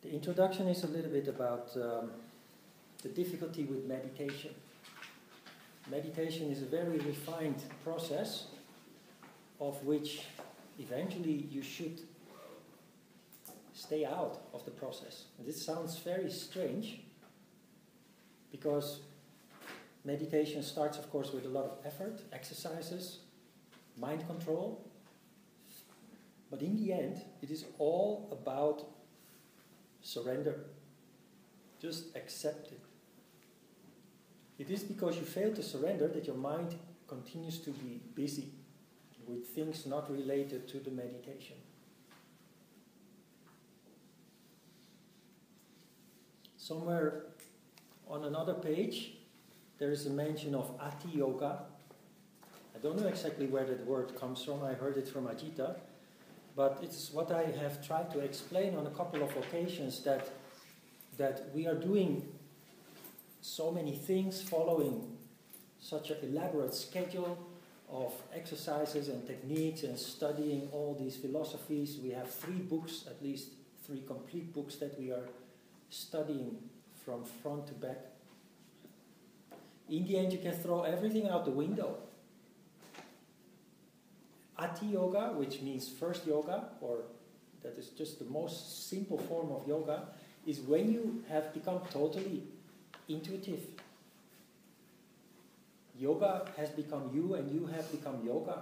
The introduction is a little bit about the difficulty with meditation. Meditation is a very refined process of which eventually you should stay out of the process. And this sounds very strange because meditation starts, of course, with a lot of effort, exercises, mind control. But in the end, it is all about surrender. Just accept it. It is because you fail to surrender that your mind continues to be busy with things not related to the meditation. Somewhere on another page, there is a mention of Ati Yoga. I don't know exactly where that word comes from. I heard it from Ajita. But it's what I have tried to explain on a couple of occasions, that we are doing so many things, following such an elaborate schedule of exercises and techniques and studying all these philosophies. We have 3 books, at least 3 complete books that we are studying from front to back. In the end, you can throw everything out the window. Ati Yoga, which means first yoga, or that is just the most simple form of yoga, is when you have become totally intuitive. Yoga has become you and you have become yoga.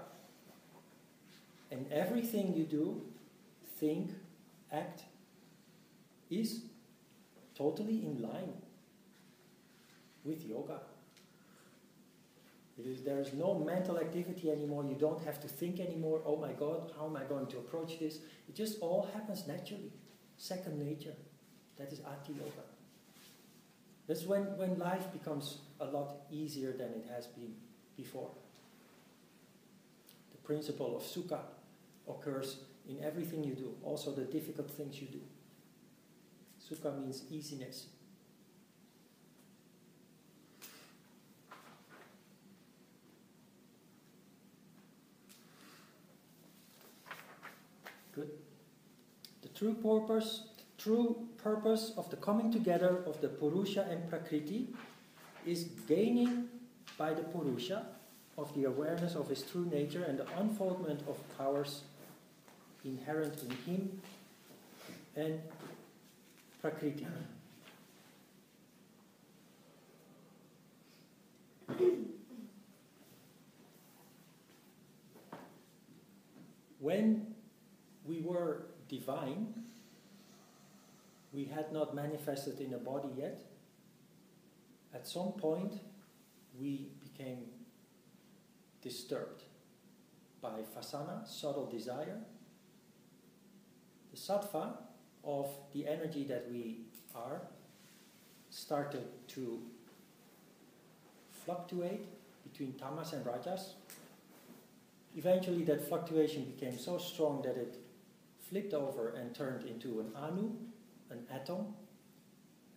And everything you do, think, act, is totally in line with yoga. There is no mental activity anymore. You don't have to think anymore. Oh my God, how am I going to approach this? It just all happens naturally. Second nature. That is Ati Yoga. That's when life becomes a lot easier than it has been before. The principle of Sukha occurs in everything you do, also the difficult things you do. Sukha means easiness. Good. The true purpose of the coming together of the Purusha and Prakriti is gaining by the Purusha of the awareness of his true nature and the unfoldment of powers inherent in him and Prakriti. When we were divine, we had not manifested in a body yet. At some point, we became disturbed by vasana, subtle desire. The sattva of the energy that we are started to fluctuate between tamas and rajas. Eventually that fluctuation became so strong that it flipped over and turned into an anu, an atom,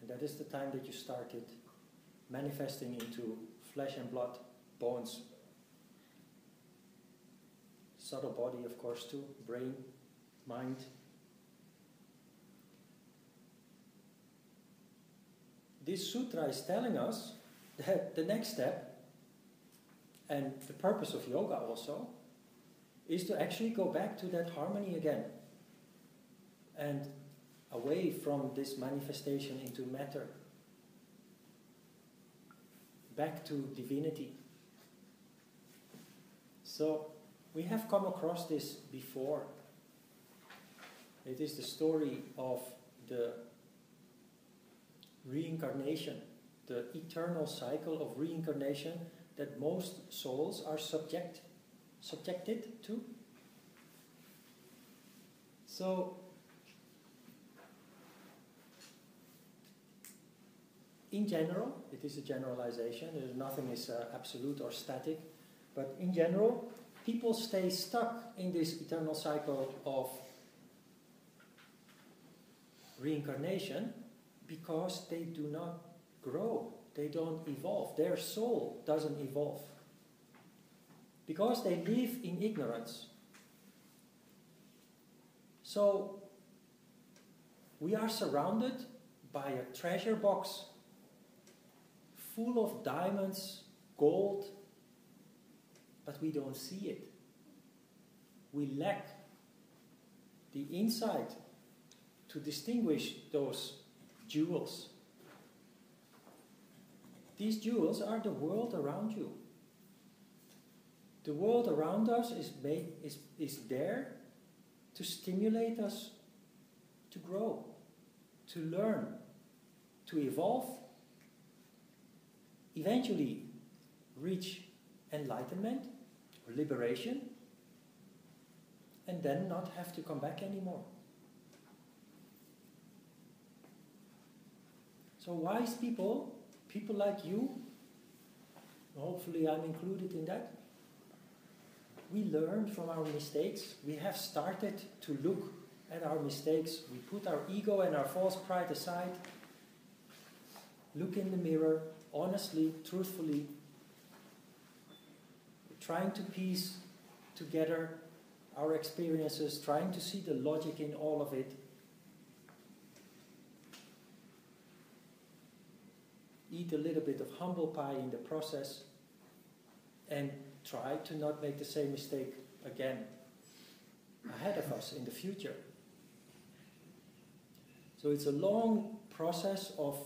and that is the time that you started manifesting into flesh and blood, bones, subtle body of course too, brain, mind. This sutra is telling us that the next step, and the purpose of yoga also, is to actually go back to that harmony again. And away from this manifestation into matter. Back to divinity. So, we have come across this before. It is the story of the reincarnation, the eternal cycle of reincarnation that most souls are subjected to. So, in general, it is a generalization, nothing is absolute or static, but in general, people stay stuck in this eternal cycle of reincarnation because they do not grow, they don't evolve, their soul doesn't evolve. Because they live in ignorance. So, We are surrounded by a treasure box full of diamonds, gold, but we don't see it. We lack the insight to distinguish those jewels. These jewels are the world around you. The world around us is there to stimulate us to grow, to learn, to evolve, eventually reach enlightenment or liberation, and then not have to come back anymore. So wise people, people like you, hopefully I'm included in that, we learn from our mistakes. We have started to look at our mistakes. We put our ego and our false pride aside. Look in the mirror, honestly, truthfully, trying to piece together our experiences, trying to see the logic in all of it. Eat a little bit of humble pie in the process and try to not make the same mistake again ahead of us in the future. So it's a long process of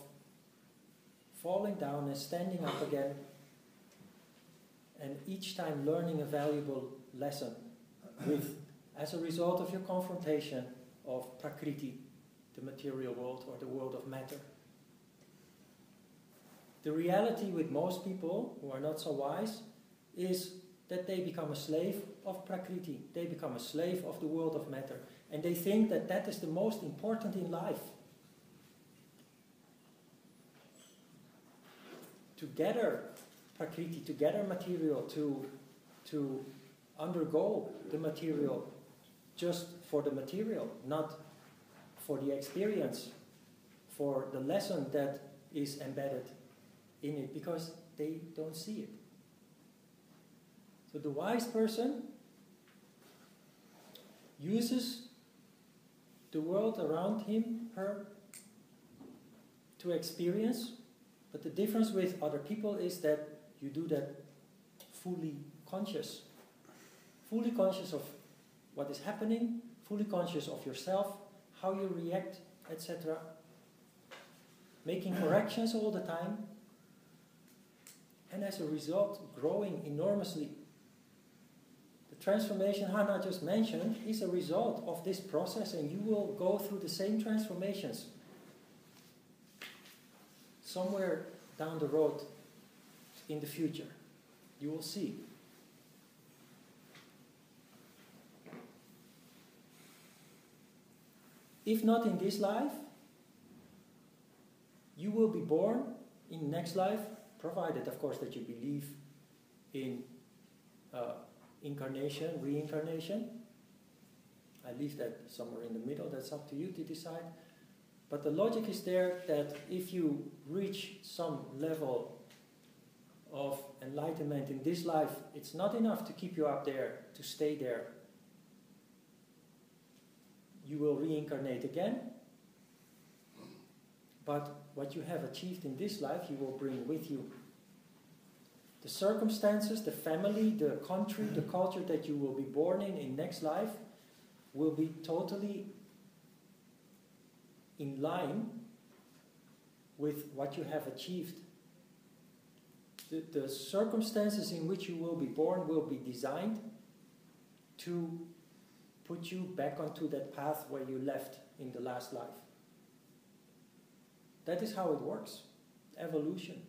falling down and standing up again, and each time learning a valuable lesson as a result of your confrontation of Prakriti, the material world or the world of matter. The reality with most people who are not so wise is that they become a slave of Prakriti. They become a slave of the world of matter. And they think that that is the most important in life. To gather Prakriti, to gather material, to undergo the material just for the material, not for the experience, for the lesson that is embedded in it, because they don't see it. So the wise person uses the world around him, her, to experience, but the difference with other people is that you do that fully conscious of what is happening, fully conscious of yourself, how you react, etc. Making corrections all the time, and as a result, growing enormously. The transformation Hannah just mentioned is a result of this process, and you will go through the same transformations somewhere down the road in the future. You will see. If not in this life, you will be born in next life, provided, of course, that you believe in incarnation, reincarnation. I leave that somewhere in the middle. That's up to you to decide. But the logic is there that if you reach some level of enlightenment in this life, it's not enough to keep you up there, to stay there. You will reincarnate again. But what you have achieved in this life, you will bring with you. The circumstances, the family, the country, the culture that you will be born in next life will be totally in line with what you have achieved. The circumstances in which you will be born will be designed to put you back onto that path where you left in the last life. That is how it works. Evolution.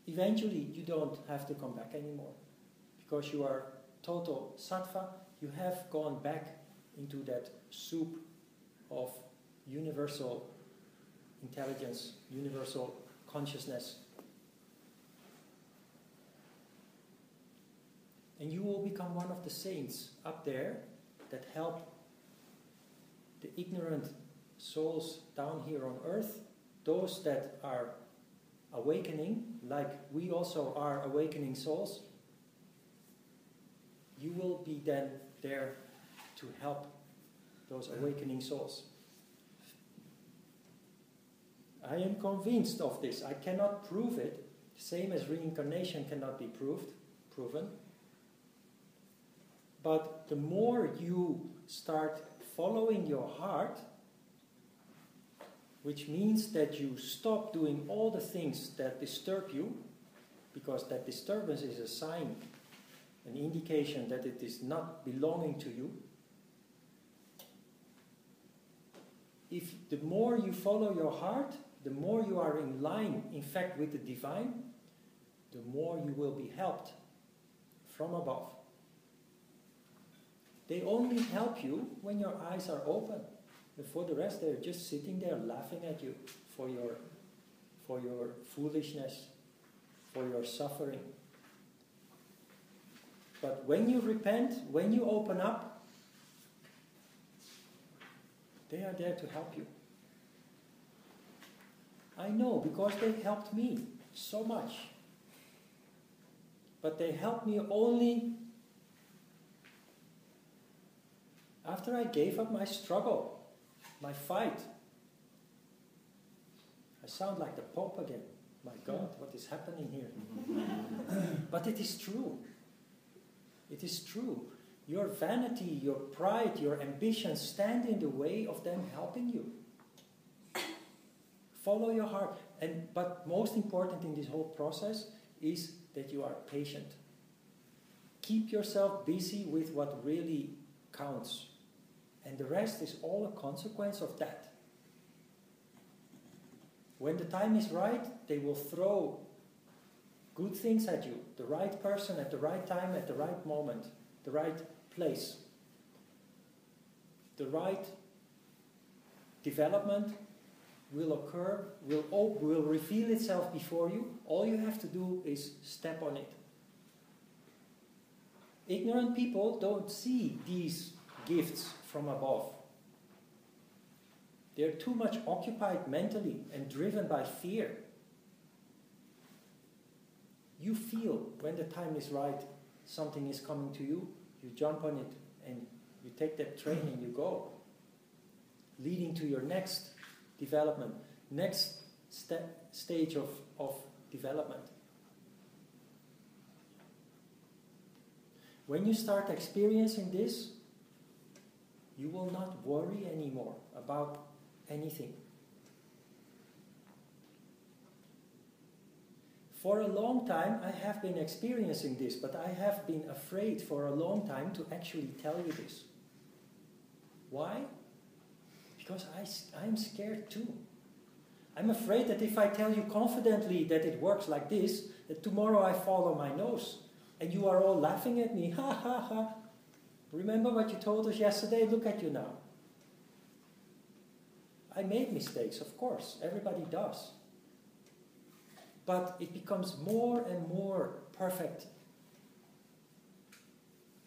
Eventually, you don't have to come back anymore. Because you are total sattva, you have gone back into that soup of universal intelligence, universal consciousness. And you will become one of the saints up there that help the ignorant souls down here on earth, those that are awakening, like we also are awakening souls. you will be then there to help those awakening souls. I am convinced of this. I cannot prove it, same as reincarnation cannot be proven. But the more you start following your heart, which means that you stop doing all the things that disturb you, because that disturbance is a sign, an indication that it is not belonging to you. If the more you follow your heart, the more you are in line, in fact, with the divine, the more you will be helped from above. They only help you when your eyes are open. And for the rest, they're just sitting there laughing at you for your foolishness, for your suffering. But when you repent, when you open up, they are there to help you. I know, because they helped me so much. But they helped me only after I gave up my struggle, my fight. I sound like the Pope again. My God, what is happening here? But it is true. It is true. Your vanity, your pride, your ambition stand in the way of them helping you. Follow your heart. But most important in this whole process is that you are patient. Keep yourself busy with what really counts. And the rest is all a consequence of that. When the time is right, they will throw good things at you. The right person at the right time, at the right moment, the right place. The right development will occur, will reveal itself before you. All you have to do is step on it. Ignorant people don't see these gifts from above. They're too much occupied mentally and driven by fear. You feel when the time is right, something is coming to you, you jump on it and you take that train and you go, leading to your next development, next stage of development. When you start experiencing this, you will not worry anymore about anything. For a long time I have been experiencing this, but I have been afraid for a long time to actually tell you this. Why? Because I'm scared too. I'm afraid that if I tell you confidently that it works like this, that tomorrow I fall on my nose and you are all laughing at me. Ha ha ha. Remember what you told us yesterday? Look at you now. I made mistakes, of course. Everybody does. But it becomes more and more perfect.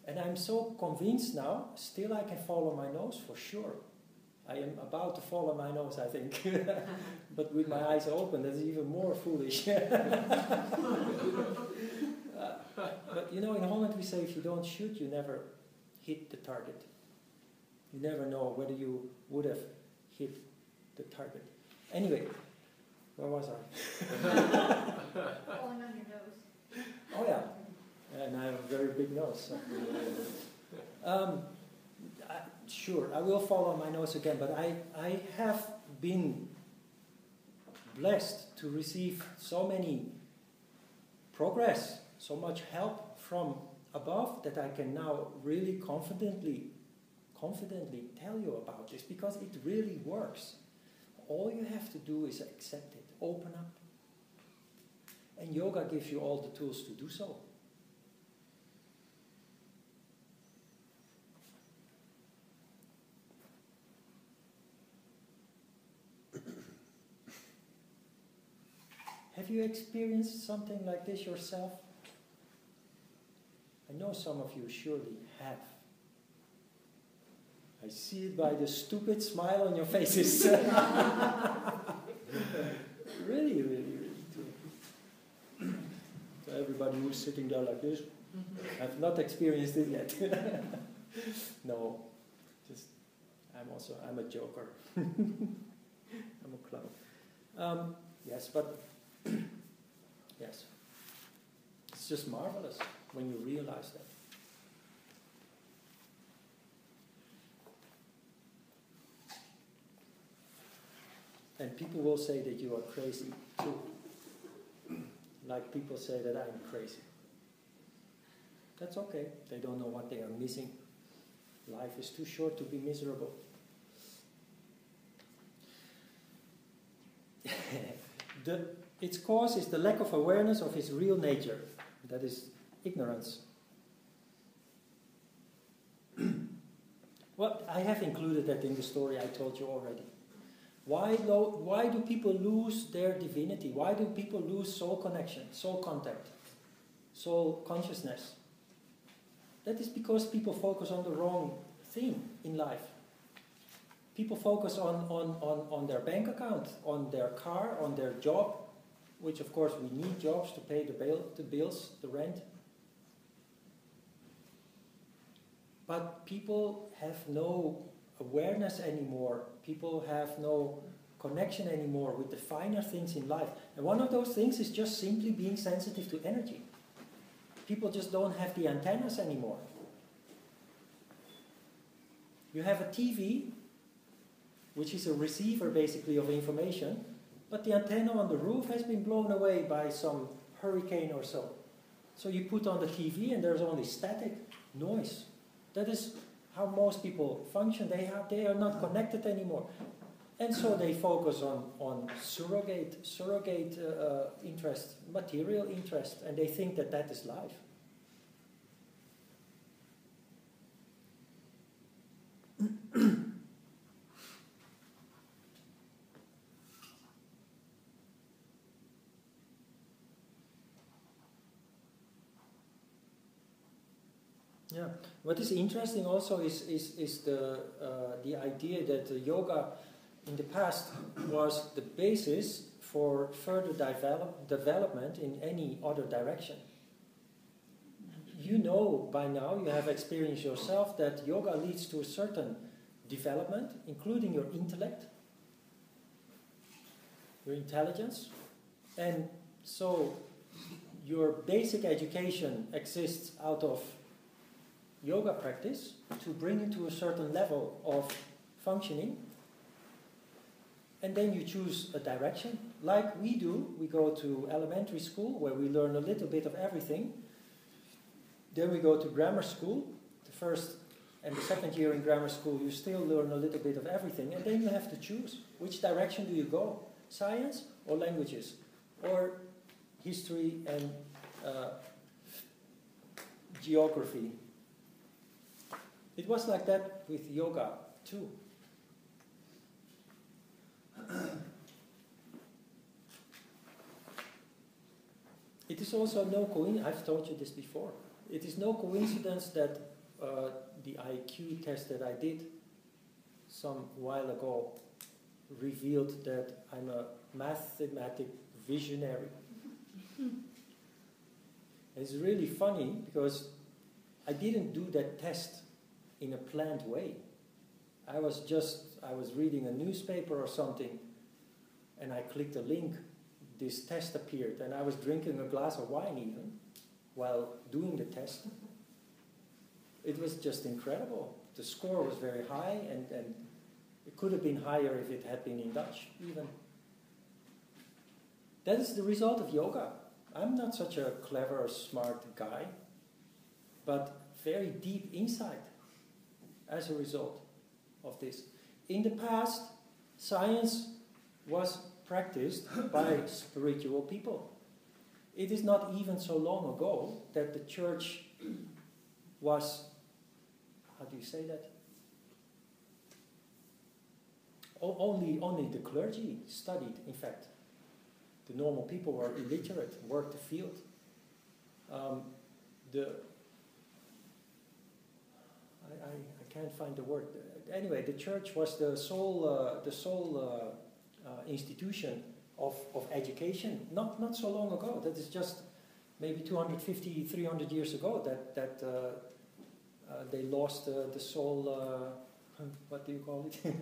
And I'm so convinced now, still I can fall on my nose for sure. I am about to fall on my nose, I think. But with my eyes open, that's even more foolish. But you know, in Holland we say if you don't shoot, you never hit the target. You never know whether you would have hit the target. Anyway, where was I? Falling on your nose. Oh yeah, and I have a very big nose. So. Sure, I will fall on my nose again, but I have been blessed to receive so many progress, so much help from above that I can now really confidently tell you about this, because it really works. All you have to do is accept it, open up. And yoga gives you all the tools to do so. Have you experienced something like this yourself? I know some of you surely have. I see it by the stupid smile on your faces. Really, really, really. So everybody who's sitting there like this. I've not experienced it yet. No, just I'm a joker. I'm a clown. Yes, but yes, it's just marvelous when you realize that. And people will say that you are crazy too. Like people say that I'm crazy. That's okay. They don't know what they are missing. Life is too short to be miserable. Its cause is the lack of awareness of its real nature. That is ignorance. Well, I have included that in the story I told you already. Why do people lose their divinity? Why do people lose soul connection, soul contact, soul consciousness? That is because people focus on the wrong thing in life. People focus on their bank account, on their car, on their job, which of course we need jobs to pay the bills, the rent. But people have no awareness anymore. People have no connection anymore with the finer things in life. And one of those things is just simply being sensitive to energy. People just don't have the antennas anymore. You have a TV, which is a receiver basically of information, but the antenna on the roof has been blown away by some hurricane or so. So you put on the TV and there's only static noise. That is how most people function. They are not connected anymore. And so they focus on surrogate interest, material interest, and they think that that is life. Yeah. What is interesting also is the idea that yoga in the past was the basis for further development in any other direction. You know by now, you have experienced yourself that yoga leads to a certain development, including your intellect, your intelligence, and so your basic education exists out of yoga practice to bring you to a certain level of functioning, and then you choose a direction like we do. We go to elementary school where we learn a little bit of everything, then we go to grammar school. The first and the second year in grammar school you still learn a little bit of everything, and then you have to choose which direction do you go, science or languages or history and geography. It was like that with yoga too. It is also no coincidence, I've told you this before, it is no coincidence that the IQ test that I did some while ago revealed that I'm a mathematic visionary. It's really funny because I didn't do that test in a planned way. I was reading a newspaper or something, and I clicked a link. This test appeared, and I was drinking a glass of wine even while doing the test. It was just incredible. The score was very high, and it could have been higher if it had been in Dutch even. That is the result of yoga. I'm not such a clever or smart guy, but very deep insight as a result of this. In the past, science was practiced by spiritual people. It is not even so long ago that the church was, how do you say that? Only the clergy studied, in fact. The normal people were illiterate, worked the field. I can't find the word. Anyway, the church was the sole institution of education. Not so long ago. That is just maybe 250, 300 years ago that they lost the soul, what do you call it?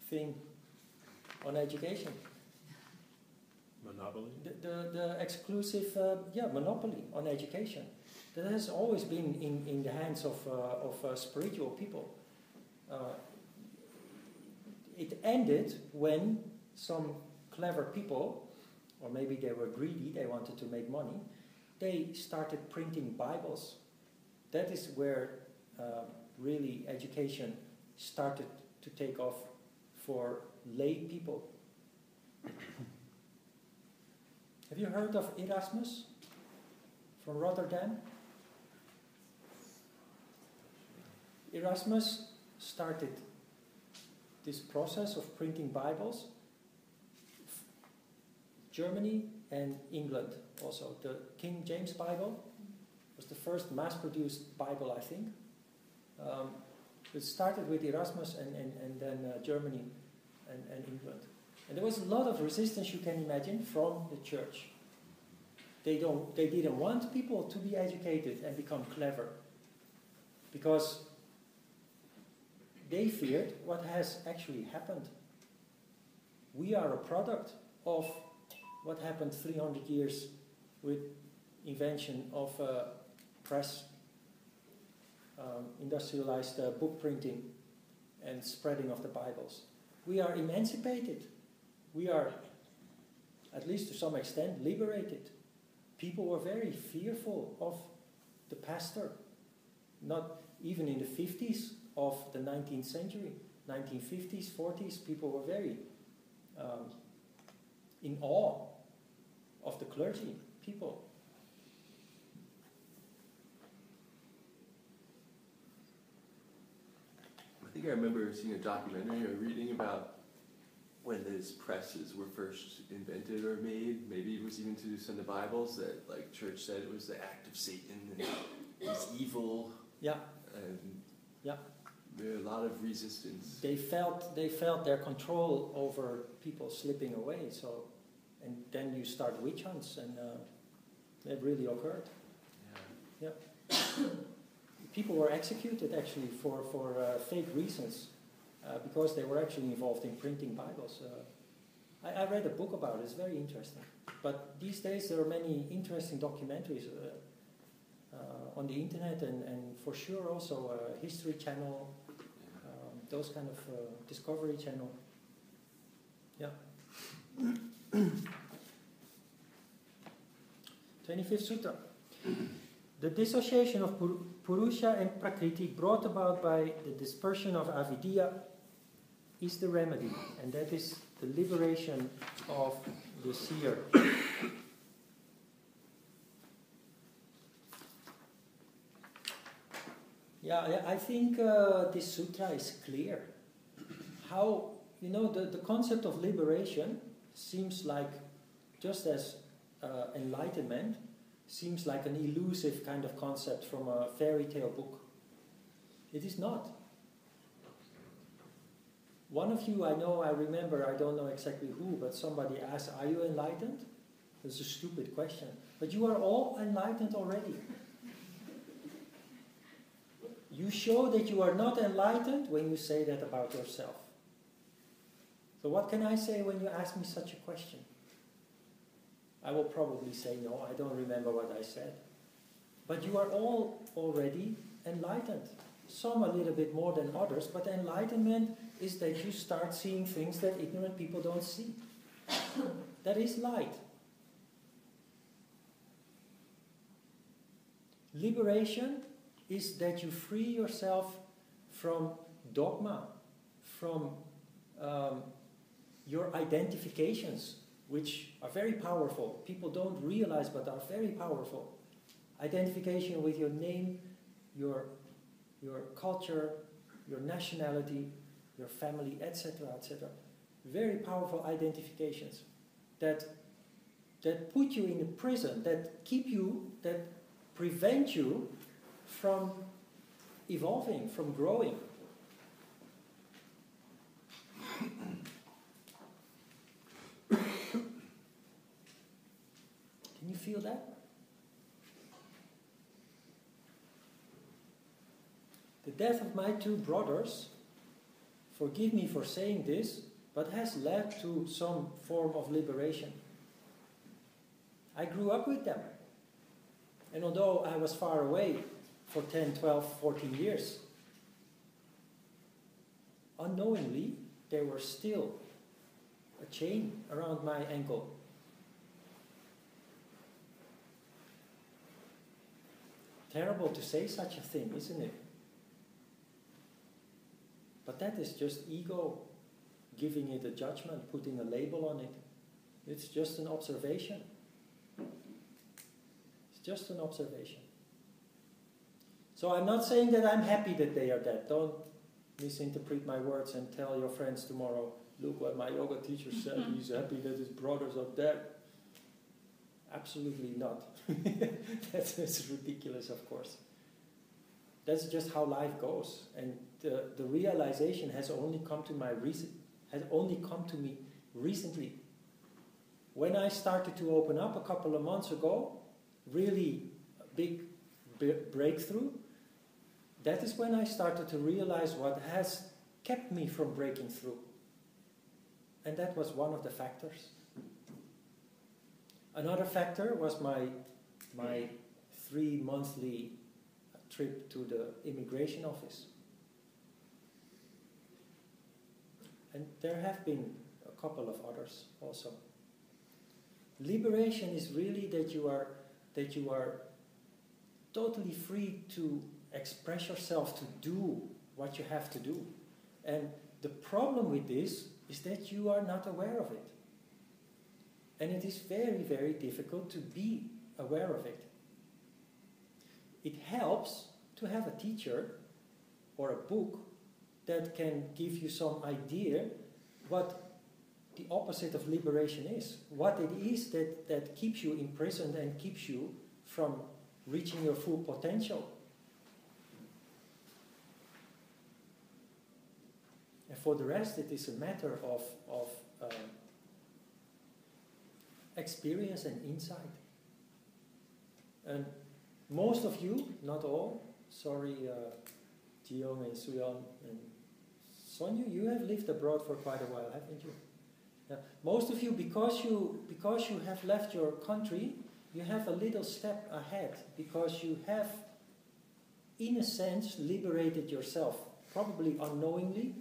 Thing on education. Monopoly? The exclusive monopoly on education. That has always been in the hands of spiritual people. It ended when some clever people, or maybe they were greedy, they wanted to make money, they started printing Bibles. That is where really education started to take off for lay people. Have you heard of Erasmus from Rotterdam? Erasmus started this process of printing Bibles. Germany and England also. The King James Bible was the first mass-produced Bible, I think. It started with Erasmus and then Germany and England. And there was a lot of resistance, you can imagine, from the church. They didn't want people to be educated and become clever, because they feared what has actually happened. We are a product of what happened 300 years with invention of press, industrialized book printing and spreading of the Bibles. We are emancipated. We are, at least to some extent, liberated. People were very fearful of the pastor. Not even in the 50s of the 19th century, 1950s, 40s, people were very in awe of the clergy, people. I think I remember seeing a documentary or reading about when these presses were first invented or made. Maybe it was even to send the Bibles, that like church said it was the act of Satan and he's evil. Yeah. And yeah. there were a lot of resistance. They felt their control over people slipping away. So, and then you start witch hunts, and that really occurred. Yeah. People were executed actually for fake reasons. Because they were actually involved in printing Bibles. I read a book about it, it's very interesting. But these days there are many interesting documentaries on the internet, and for sure also a History Channel, those kind of Discovery Channel. Yeah. 25th Sutra. The dissociation of Purusha and Prakriti brought about by the dispersion of avidya is the remedy, and that is the liberation of the seer. Yeah, I think this sutra is clear. How, the concept of liberation seems like, just as enlightenment, seems like an elusive kind of concept from a fairy tale book. It is not. One of you, I remember, I don't know exactly who, but somebody asked, are you enlightened? It's a stupid question. But you are all enlightened already. You show that you are not enlightened when you say that about yourself. So what can I say when you ask me such a question? I will probably say, no, I don't remember what I said. But you are all already enlightened. Some a little bit more than others, but enlightenment is that you start seeing things that ignorant people don't see. That is light. Liberation is that you free yourself from dogma, from your identifications, which are very powerful. People don't realize, but are very powerful. Identification with your name, your culture, your nationality, your family, etc., etc. Very powerful identifications that put you in a prison, that keep you, that prevent you from evolving, from growing. feel that? The death of my two brothers, forgive me for saying this, but has led to some form of liberation. I grew up with them. And although I was far away for 10, 12, 14 years, unknowingly, there were still a chain around my ankle. Terrible to say such a thing, isn't it? But that is just ego giving it a judgment, putting a label on it. It's just an observation. It's just an observation. So I'm not saying that I'm happy that they are dead. Don't misinterpret my words and tell your friends tomorrow, look what my yoga teacher said, he's happy that his brothers are dead. Absolutely not. That's ridiculous, of course. That's just how life goes. And the realization has only come to me recently. When I started to open up a couple of months ago, really a big breakthrough, that is when I started to realize what has kept me from breaking through. And that was one of the factors. Another factor was my 3-monthly trip to the immigration office. And there have been a couple of others also. Liberation is really that you are totally free to express yourself, to do what you have to do. And the problem with this is that you are not aware of it. And it is very, very difficult to be aware of it. It helps to have a teacher or a book that can give you some idea what the opposite of liberation is. What it is that keeps you imprisoned and keeps you from reaching your full potential. And for the rest, it is a matter of experience and insight. And most of you, not all, sorry, Jiyoung and Suyeon and Sonyu, you have lived abroad for quite a while, haven't you? Yeah. Most of you, because you have left your country, you have a little step ahead, because you have, in a sense, liberated yourself, probably unknowingly,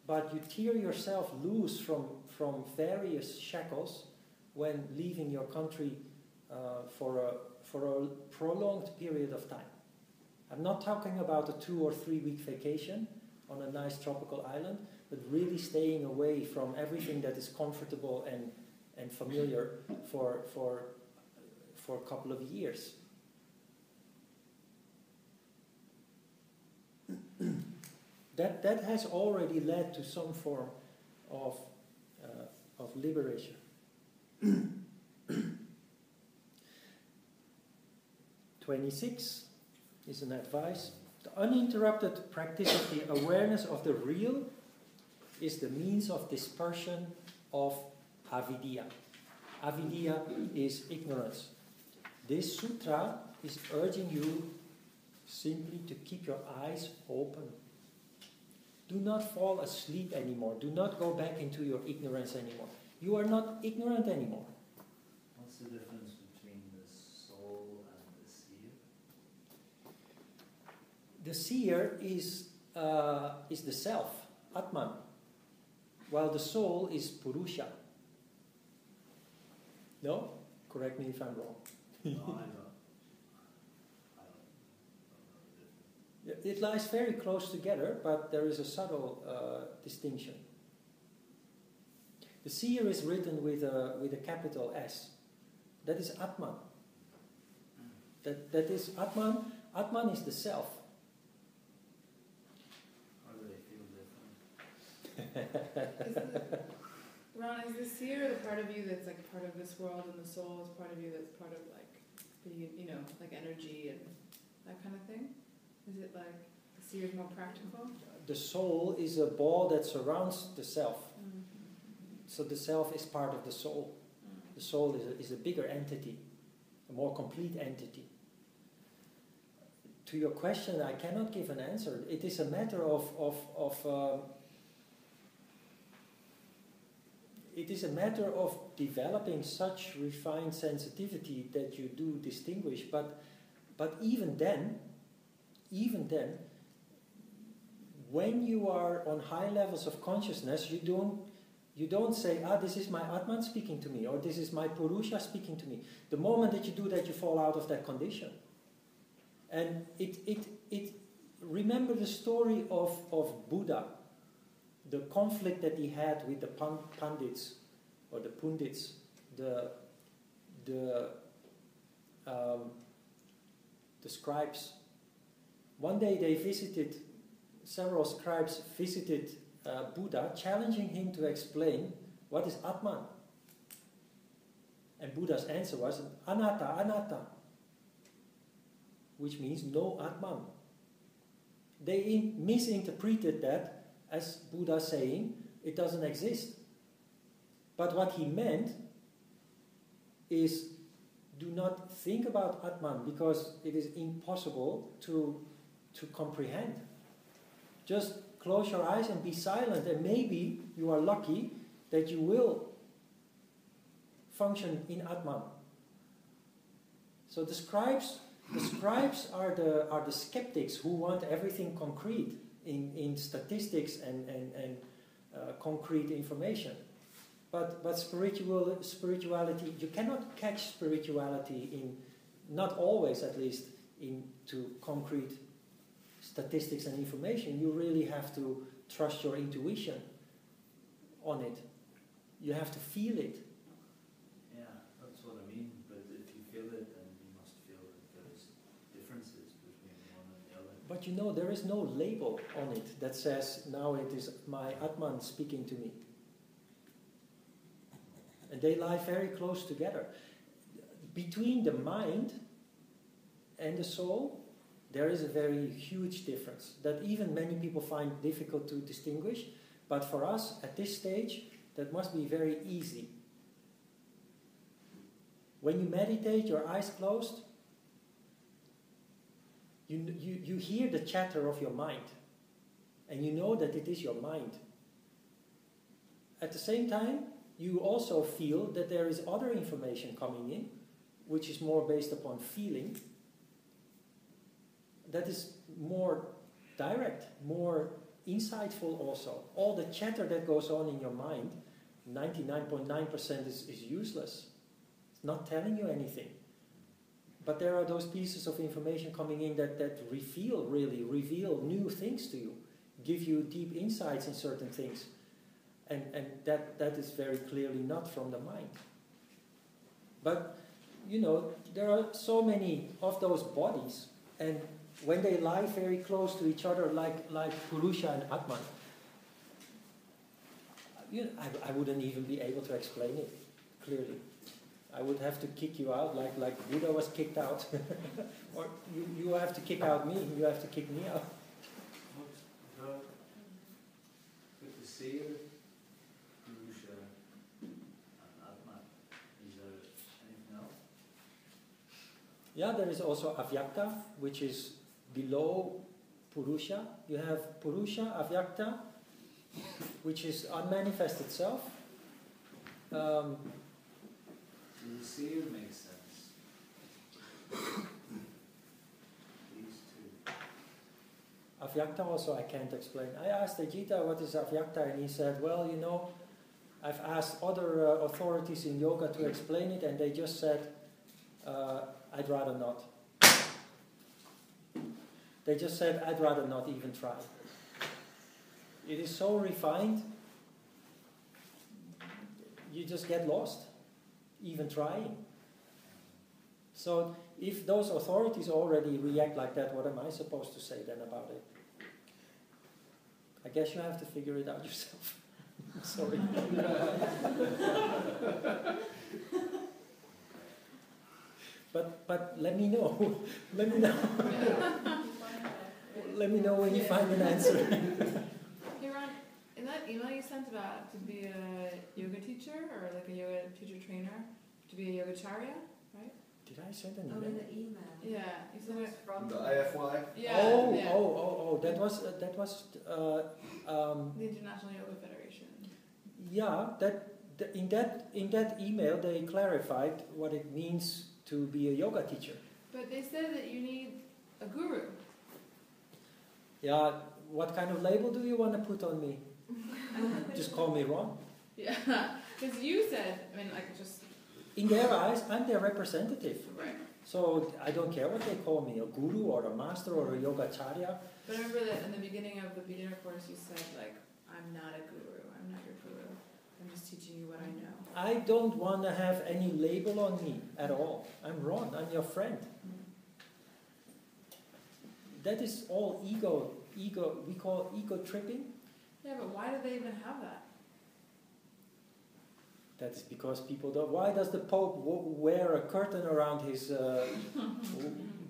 but you tear yourself loose from various shackles when leaving your country for a prolonged period of time. I'm not talking about a 2 or 3 week vacation on a nice tropical island, but really staying away from everything that is comfortable and familiar for a couple of years. That has already led to some form of liberation. 26 is an advice. The uninterrupted practice of the awareness of the real is the means of dispersion of avidya. Avidya is ignorance. This sutra is urging you simply to keep your eyes open. Do not fall asleep anymore. Do not go back into your ignorance anymore. You are not ignorant anymore. What's the difference between the soul and the seer? The seer is the self, Atman, while the soul is Purusha. No? Correct me if I'm wrong. No, I don't know the difference. It lies very close together, but there is a subtle distinction. The seer is written with a capital S. That is Atman. That is Atman. Atman is the self. How do they feel different? Ron, is the seer the part of you that's like part of this world, and the soul is part of you that's part of like the, like energy and that kind of thing? Is it like the seer is more practical? The soul is a ball that surrounds the self. Mm-hmm. So the self is part of the soul. The soul is a bigger entity. a more complete entity. To your question, I cannot give an answer. It is a matter it is a matter of developing such refined sensitivity that you do distinguish. But even then, when you are on high levels of consciousness, you don't say, this is my Atman speaking to me, or this is my Purusha speaking to me. The moment that you do that, you fall out of that condition. And remember the story of Buddha, the conflict that he had with the Pandits, or the Pundits, the scribes. One day several scribes visited Buddha, challenging him to explain what is Atman. And Buddha's answer was, Anatta, Anatta, which means no Atman. They misinterpreted that as Buddha saying it doesn't exist. But what he meant is, do not think about Atman, because it is impossible to comprehend. Just close your eyes and be silent, and maybe you are lucky that you will function in Atman. So the scribes are the skeptics who want everything concrete in statistics and concrete information. But spirituality, you cannot catch spirituality in, not always at least, into concrete statistics and information. You really have to trust your intuition on it. You have to feel it. Yeah, that's what I mean. But if you feel it, then you must feel that there's differences between one and the other. But you know, there is no label on it that says, now it is my Atman speaking to me. And they lie very close together. Between the mind and the soul, there is a very huge difference that even many people find difficult to distinguish. But for us, at this stage, that must be very easy. When you meditate, your eyes closed, you hear the chatter of your mind. And you know that it is your mind. At the same time, you also feel that there is other information coming in, which is more based upon feeling. That is more direct, more insightful also. All the chatter that goes on in your mind, 99.9% is useless. It's not telling you anything. But there are those pieces of information coming in that reveal new things to you, give you deep insights in certain things. And that is very clearly not from the mind. But, you know, there are so many of those bodies, and when they lie very close to each other, like Purusha and Atman, I wouldn't even be able to explain it clearly. I would have to kick you out, like Buddha was kicked out. Or you have to kick out me, you have to kick me out. With the seer, Purusha, and Atman, is there anything else? Yeah, there is also Avyakta, which is below Purusha. You have Purusha, Avyakta, which is unmanifested self. The seer makes sense. These two. Avyakta also I can't explain. I asked Ajita what is Avyakta, and he said, well, you know, I've asked other authorities in yoga to explain it, and they just said, I'd rather not. They just said, I'd rather not even try. It is so refined, you just get lost, even trying. So if those authorities already react like that, what am I supposed to say then about it? I guess you have to figure it out yourself. Sorry. But let me know. Let me know. Let me know when you find an answer. Hey Ron, in that email you sent about to be a yoga teacher or like a yoga teacher trainer, to be a Yogacarya, right? Did Did I send an Oh, email? in the email. Yeah, you said it. From The IFY? Yeah. Oh, yeah. oh, that was The International Yoga Federation. yeah. In that email they clarified what it means to be a yoga teacher. But they said that you need a guru. Yeah. What kind of label do you want to put on me? Just call me Ron. Yeah, because you said, I mean, like just In their eyes, I'm their representative. right. So I don't care what they call me, a guru or a master or a yogacarya. But I remember that in the beginning of the beginner course, you said like, "I'm not a guru. I'm not your guru. I'm just teaching you what I know." I don't want to have any label on me at all. I'm Ron. I'm your friend. That is all ego. We call ego tripping. Yeah, but why do they even have that? That is because people don't. Why does the Pope wear a curtain around his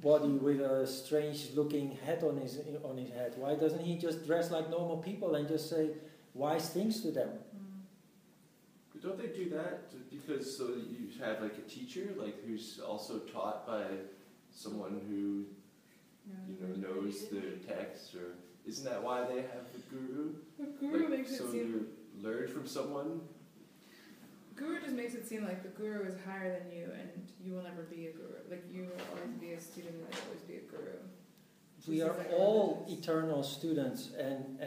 body with a strange-looking hat on his head? Why doesn't he just dress like normal people and just say wise things to them? But don't they do that because so that you have like a teacher like who's also taught by someone who knows the text, or isn't that why they have the guru? The guru Like, makes it so seem. you learn from someone. Guru just makes it seem like the guru is higher than you, and you will never be a guru. Like you will always be a student, and you'll always be a guru. We are Like all religious. eternal students, and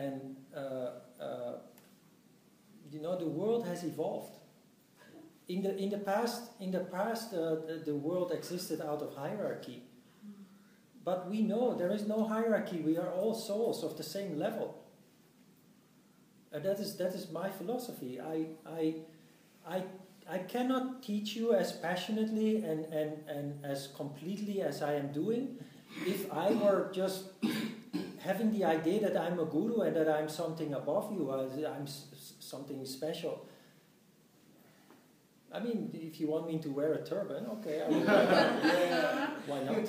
the world has evolved. In the past, the world existed out of hierarchy. But we know there is no hierarchy. We are all souls of the same level. And that is my philosophy. I cannot teach you as passionately and as completely as I am doing if I were just having the idea that I'm a guru and that I'm something above you, I'm something special. I mean, if you want me to wear a turban, okay, I will wear it. Why not?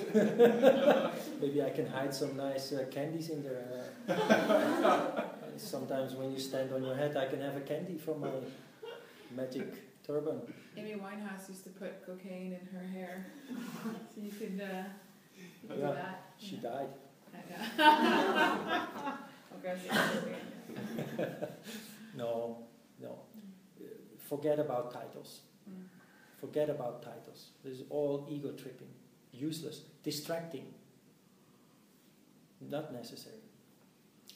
Maybe I can hide some nice candies in there. Sometimes when you stand on your head, I can have a candy from my magic turban. Amy Winehouse used to put cocaine in her hair, so you could do Yeah, that. she died. No. Forget about titles. Forget about titles. This is all ego tripping. Useless. Distracting. Not necessary.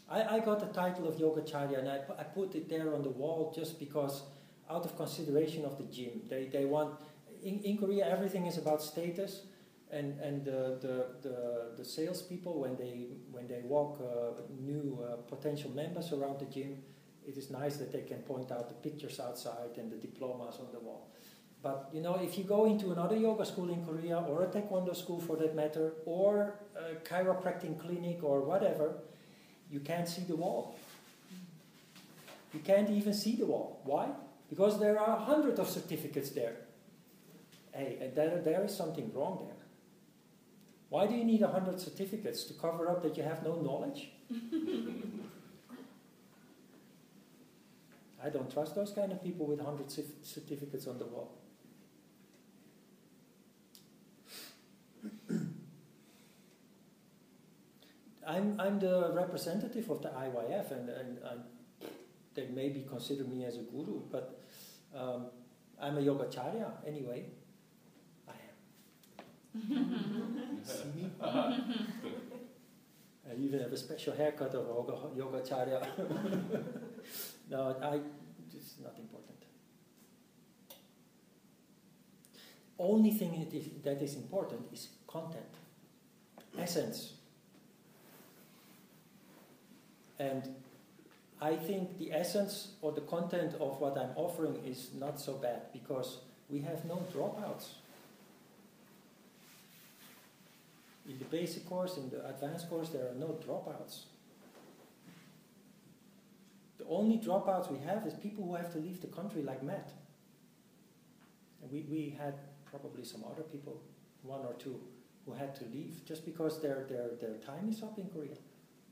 I got the title of Yogacarya and I put it there on the wall just because, out of consideration of the gym. They want, in Korea everything is about status, and the salespeople when they walk new potential members around the gym, it is nice that they can point out the pictures outside and the diplomas on the wall. But if you go into another yoga school in Korea, or a taekwondo school for that matter, or a chiropractic clinic or whatever, you can't see the wall. You can't even see the wall. Why? Because there are hundreds of certificates there. Hey, and there is something wrong there. Why do you need 100 certificates to cover up that you have no knowledge? I don't trust those kind of people with 100 certificates on the wall. I'm the representative of the IYF, and they maybe consider me as a guru, but I'm a Yogacarya anyway. I am. See me? I even have a special haircut of Yogacarya. No, it's not important. Only thing that is important is content, essence. And I think the essence or the content of what I'm offering is not so bad because we have no dropouts. In the basic course, in the advanced course, there are no dropouts. The only dropouts we have is people who have to leave the country like Matt. And we had probably some other people, one or two, who had to leave just because their time is up in Korea.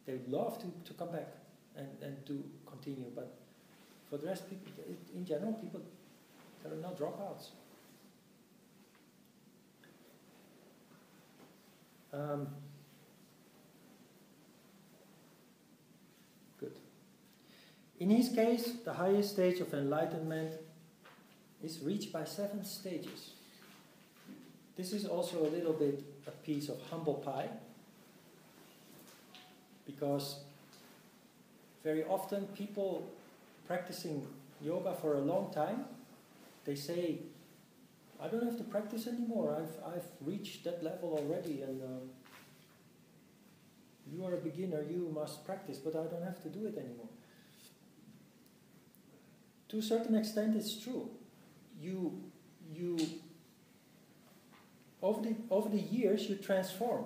They would love to come back and to continue, but for the rest, people, in general, there are no dropouts. Good. In his case, the highest stage of enlightenment is reached by 7 stages. This is also a little bit a piece of humble pie, because very often people practicing yoga for a long time, they say, I don't have to practice anymore, I've reached that level already, and you are a beginner, you must practice, but I don't have to do it anymore. To a certain extent it's true. You over the years you transform.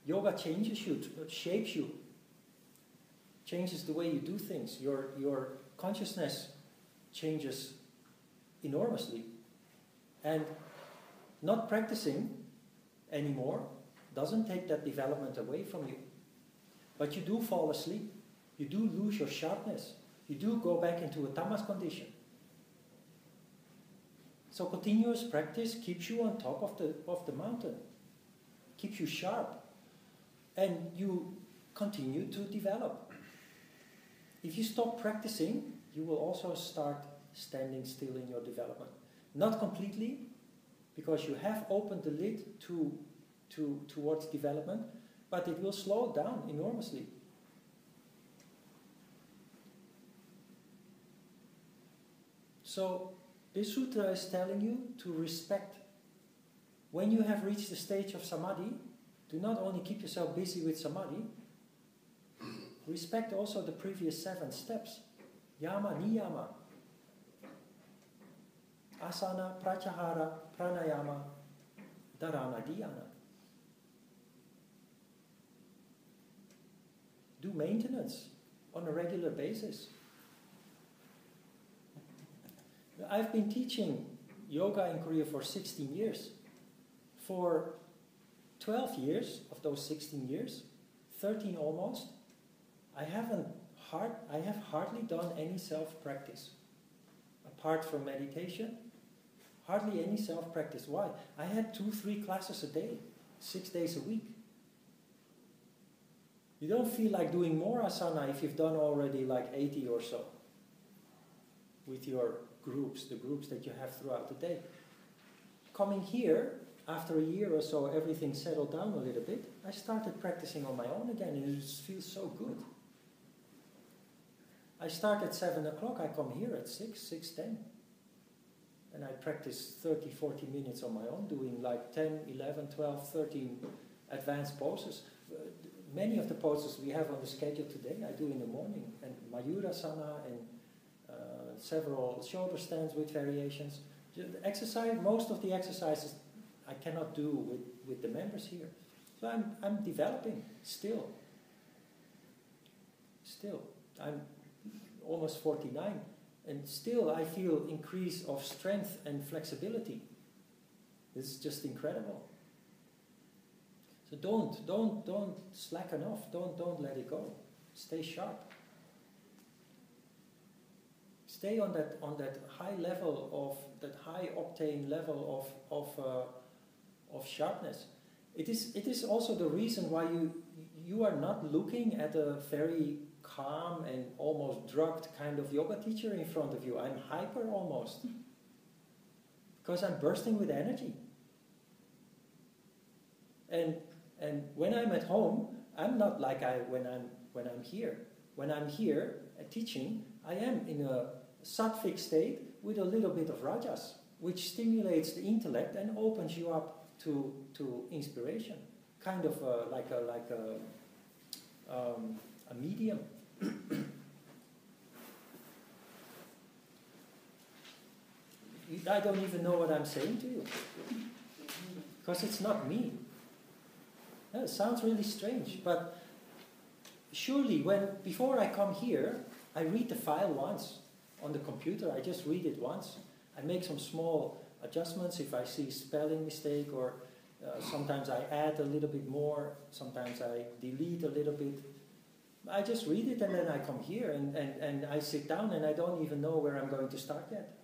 Yoga changes you, shapes you, changes the way you do things. Your consciousness changes enormously. And not practicing anymore doesn't take that development away from you. But you do fall asleep. You do lose your sharpness. You do go back into a tamas condition. So continuous practice keeps you on top of the mountain, keeps you sharp, and you continue to develop. If you stop practicing, you will also start standing still in your development. Not completely, because you have opened the lid towards development, but it will slow down enormously. So this sutra is telling you to respect. When you have reached the stage of samadhi, do not only keep yourself busy with samadhi, respect also the previous 7 steps. Yama, niyama, asana, pratyahara, pranayama, dharana, dhyana. Do maintenance on a regular basis. I've been teaching yoga in Korea for 16 years. For 12 years of those 16 years, 13 almost, I have hardly done any self-practice. Apart from meditation, hardly any self-practice. Why? I had 2-3 classes a day, 6 days a week. You don't feel like doing more asana if you've done already like 80 or so with your groups, the groups that you have throughout the day. Coming here, after a year or so, everything settled down a little bit, I started practicing on my own again, and it just feels so good. I start at 7 o'clock, I come here at 6, 6:10. And I practice 30, 40 minutes on my own, doing like 10, 11, 12, 13 advanced poses. Many of the poses we have on the schedule today, I do in the morning, and Mayurasana and several shoulder stands with variations. Exercise, most of the exercises I cannot do with the members here. So I'm developing still. I'm almost 49, and still I feel increase of strength and flexibility. It's just incredible. So don't slacken off. Don't let it go. Stay sharp. Stay on that high level of that high octane level of sharpness. It is also the reason why you are not looking at a very calm and almost drugged kind of yoga teacher in front of you. I'm hyper almost, because I'm bursting with energy. And when I'm at home, I'm not like when I'm here. When I'm here teaching, I am in a sattvic state with a little bit of rajas, which stimulates the intellect and opens you up to inspiration, kind of like a medium. I don't even know what I'm saying to you, because it's not me. It sounds really strange, but surely before I come here, I read the file once on the computer. I just read it once. I make some small adjustments if I see spelling mistake, or sometimes I add a little bit more, sometimes I delete a little bit. I just read it and then I come here and I sit down and I don't even know where I'm going to start yet.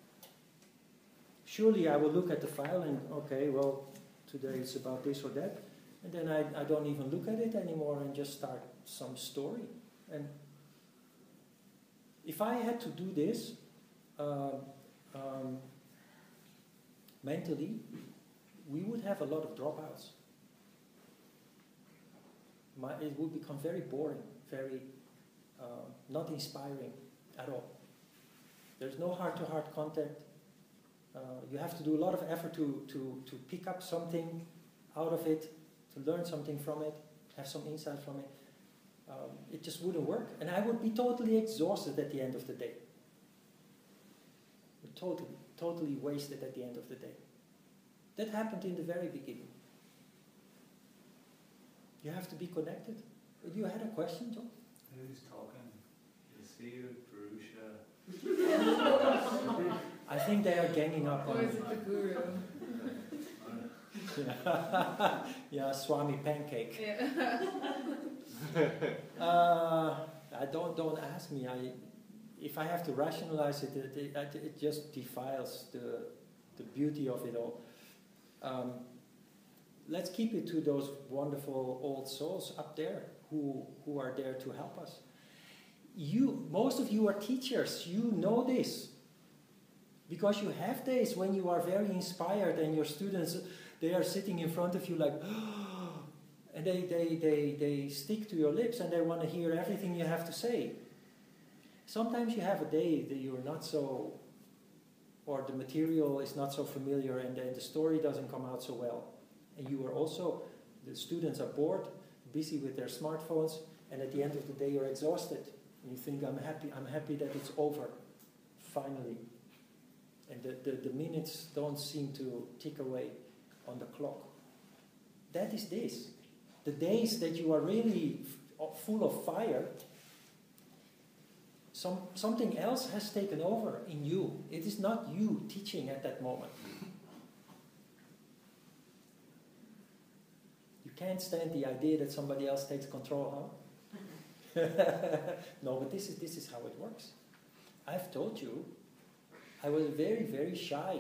Surely I will look at the file and, okay, well, today it's about this or that. And then I don't even look at it anymore and just start some story. And if I had to do this mentally, we would have a lot of dropouts. It would become very boring, very not inspiring at all. There's no heart-to-heart contact. You have to do a lot of effort to pick up something out of it, to learn something from it, have some insight from it. It just wouldn't work. And I would be totally exhausted at the end of the day. Totally wasted at the end of the day. That happened in the very beginning. You have to be connected. You had a question, John? Who's talking? Is he Purusha? I think they are ganging up on Or is it the guru? yeah, Swami Pancake. Yeah. Don't ask me. If I have to rationalize it, it just defiles the beauty of it all. Let's keep it to those wonderful old souls up there who are there to help us. Most of you are teachers. You know this. Because you have days when you are very inspired and your students, they are sitting in front of you like, and they stick to your lips and they want to hear everything you have to say. Sometimes you have a day that you're not so, or the material is not so familiar and then the story doesn't come out so well. And you are also, the students are bored, busy with their smartphones, and at the end of the day you're exhausted. And you think, I'm happy that it's over, finally. And the minutes don't seem to tick away on the clock. That is this. The days that you are really full of fire, something else has taken over in you. It is not you teaching at that moment. You can't stand the idea that somebody else takes control, huh? No, but this is how it works. I've told you, I was very, very shy.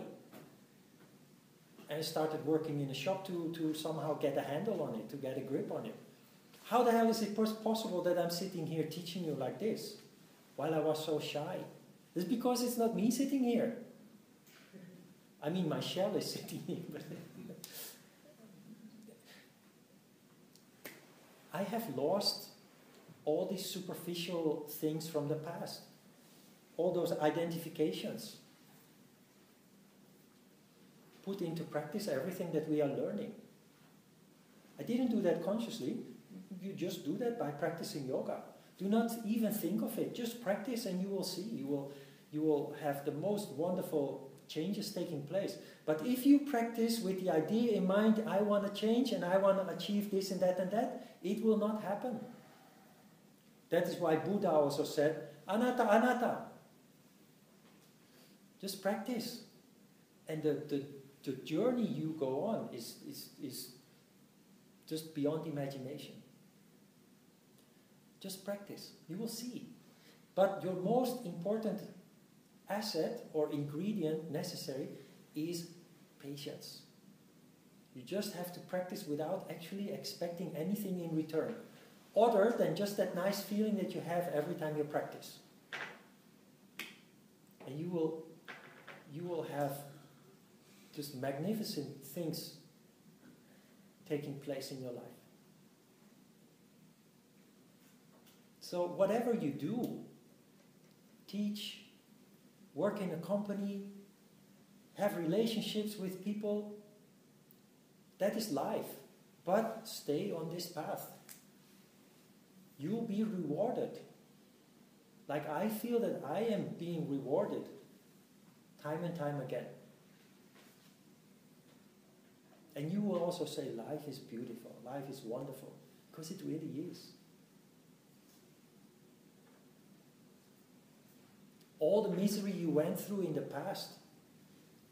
And I started working in a shop to somehow get a handle on it, to get a grip on it. How the hell is it possible that I'm sitting here teaching you like this while I was so shy? It's because it's not me sitting here. I mean, my shell is sitting here. But I have lost all these superficial things from the past. All those identifications. Put into practice everything that we are learning. I didn't do that consciously. You just do that by practicing yoga. Do not even think of it. Just practice and you will see. You will have the most wonderful changes taking place. But if you practice with the idea in mind, I want to change and I want to achieve this and that, it will not happen. That is why Buddha also said, anatta, anatta. Just practice. And the journey you go on is just beyond imagination. Just practice. You will see. But your most important asset or ingredient necessary is patience. You just have to practice without actually expecting anything in return, other than just that nice feeling that you have every time you practice. And you will have just magnificent things taking place in your life. So whatever you do, teach, work in a company, have relationships with people, that is life. But stay on this path. You'll be rewarded. Like I feel that I am being rewarded time and time again. And you will also say life is beautiful, life is wonderful, because it really is. All the misery you went through in the past,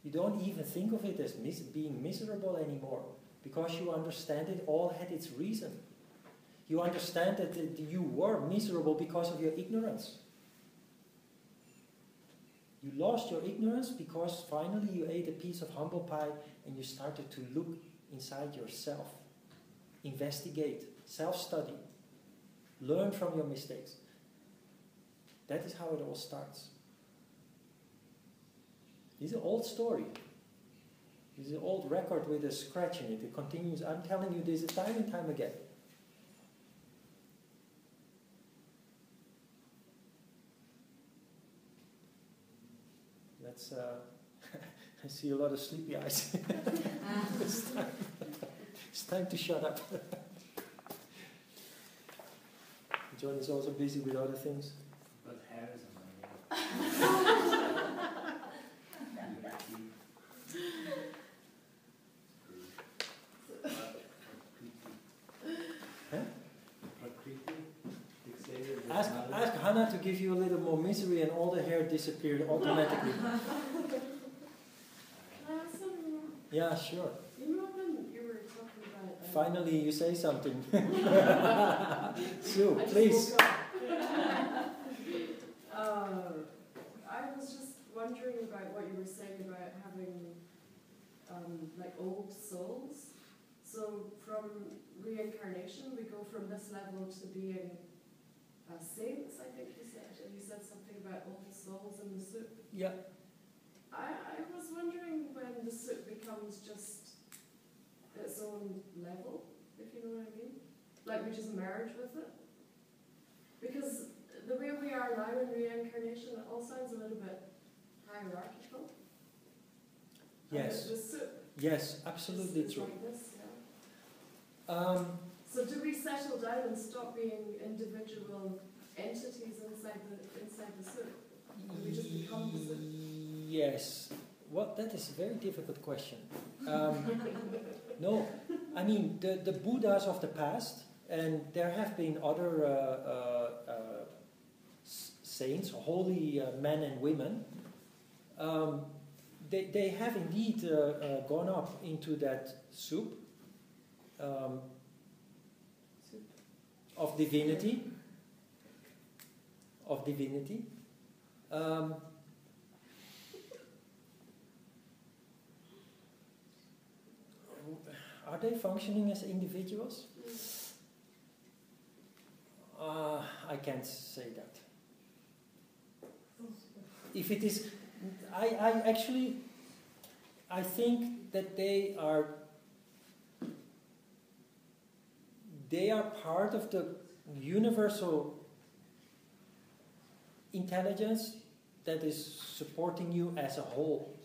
you don't even think of it as being miserable anymore, because you understand it all had its reason. You understand that you were miserable because of your ignorance. You lost your ignorance because finally you ate a piece of humble pie and you started to look inside yourself. investigate, self-study, learn from your mistakes. That is how it all starts. This is an old story. This is an old record with a scratch in it. It continues. I'm telling you this time and time again. Let's. I see a lot of sleepy eyes. It's time to shut up. John is also busy with other things. But hair is on my head. Ask Hannah to give you a little more misery and all the hair disappeared automatically. Yeah, sure. You know when you were talking about... Finally, you say something. Sue, please. I was just wondering about what you were saying about having like old souls. So from reincarnation, we go from this level to being saints, I think you said. And you said something about old souls in the soup. Yeah. I was wondering when the soup becomes just its own level, if you know what I mean. Like we just merge with it. Because the way we are now in reincarnation, it all sounds a little bit hierarchical. Yes. The soup. Yes, absolutely is true. like this, yeah. So do we settle down and stop being individual entities inside the soup? Do we just become the soup? Yes. Well, that is a very difficult question. No, I mean, the Buddhas of the past, and there have been other saints, holy men and women, they have indeed gone up into that soup of divinity. Are they functioning as individuals? I can't say that. If it is, I think that they are part of the universal intelligence that is supporting you as a whole.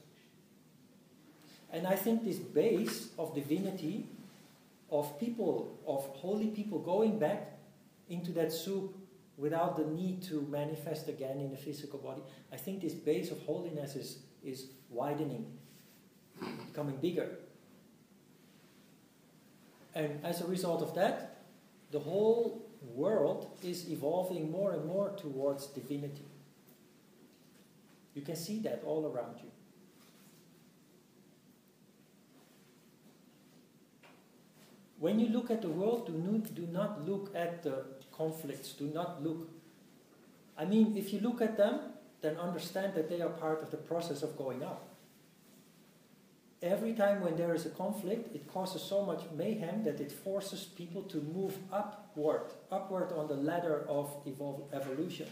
And I think this base of divinity, of people, of holy people going back into that soup without the need to manifest again in the physical body, I think this base of holiness is widening, becoming bigger. And as a result of that, the whole world is evolving more and more towards divinity. You can see that all around you. When you look at the world, do not look at the conflicts. Do not look. I mean, if you look at them, then understand that they are part of the process of going up. Every time when there is a conflict, it causes so much mayhem that it forces people to move upward on the ladder of evolution.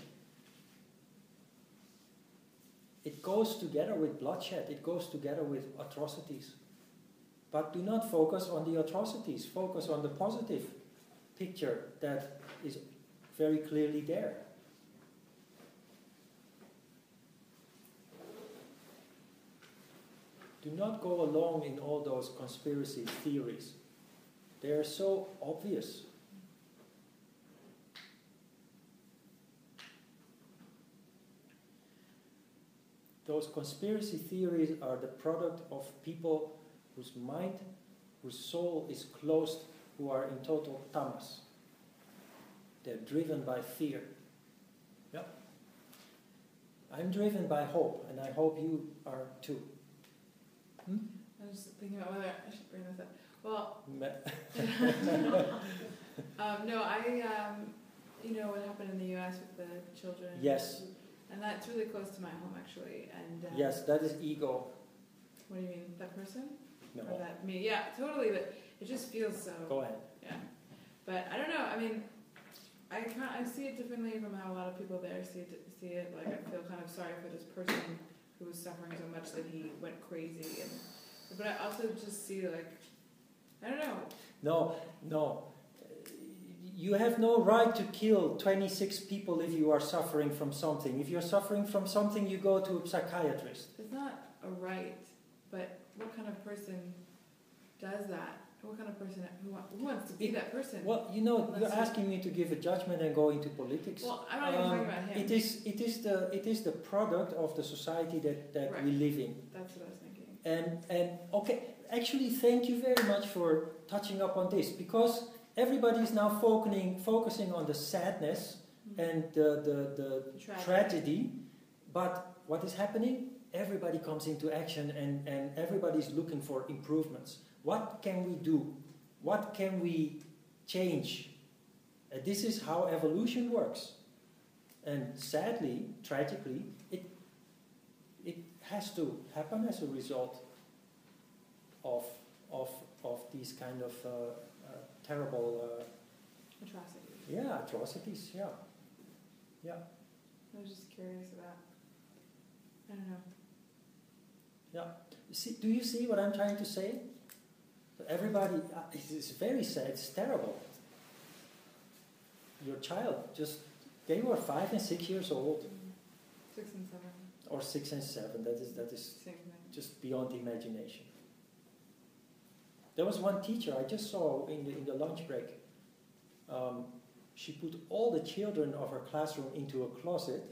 It goes together with bloodshed. It goes together with atrocities. But do not focus on the atrocities. Focus on the positive picture that is very clearly there. Do not go along in all those conspiracy theories. They are so obvious. Those conspiracy theories are the product of people whose mind, whose soul is closed, who are in total tamas. They're driven by fear. Yeah. I'm driven by hope, and I hope you are too. I was just thinking about whether I should bring this up. Well, no, you know what happened in the U.S. with the children. Yes. And that's really close to my home, actually. And yes, that is ego. What do you mean, that person? No. Or that me? Yeah, totally. But it just feels so. Go ahead. Yeah. But I don't know. I mean, I see it differently from how a lot of people there see it. Like, I feel kind of sorry for this person who was suffering so much that he went crazy. But I also just see, like, I don't know. No. You have no right to kill 26 people if you are suffering from something. If you're suffering from something, you go to a psychiatrist. It's not a right, but what kind of person does that? What kind of person, who wants to be that person? Well, you're asking me to give a judgment and go into politics. Well, I'm not even talking about him. It is the product of the society that Right. we live in. That's what I was thinking. And okay, actually, thank you very much for touching up on this, because everybody is now focusing on the sadness and the tragedy. But what is happening? Everybody comes into action, and everybody is looking for improvements. What can we do? What can we change? This is how evolution works. And sadly, tragically, it has to happen as a result of these kind of terrible Atrocities. atrocities. Yeah. I was just curious about. I don't know. Yeah. Do you see what I'm trying to say? Everybody, it's very sad. It's terrible. Your child they were 5 and 6 years old, 6 and 7. or 6 and 7. That is Same thing. just beyond imagination. There was one teacher I just saw in the lunch break. She put all the children of her classroom into a closet,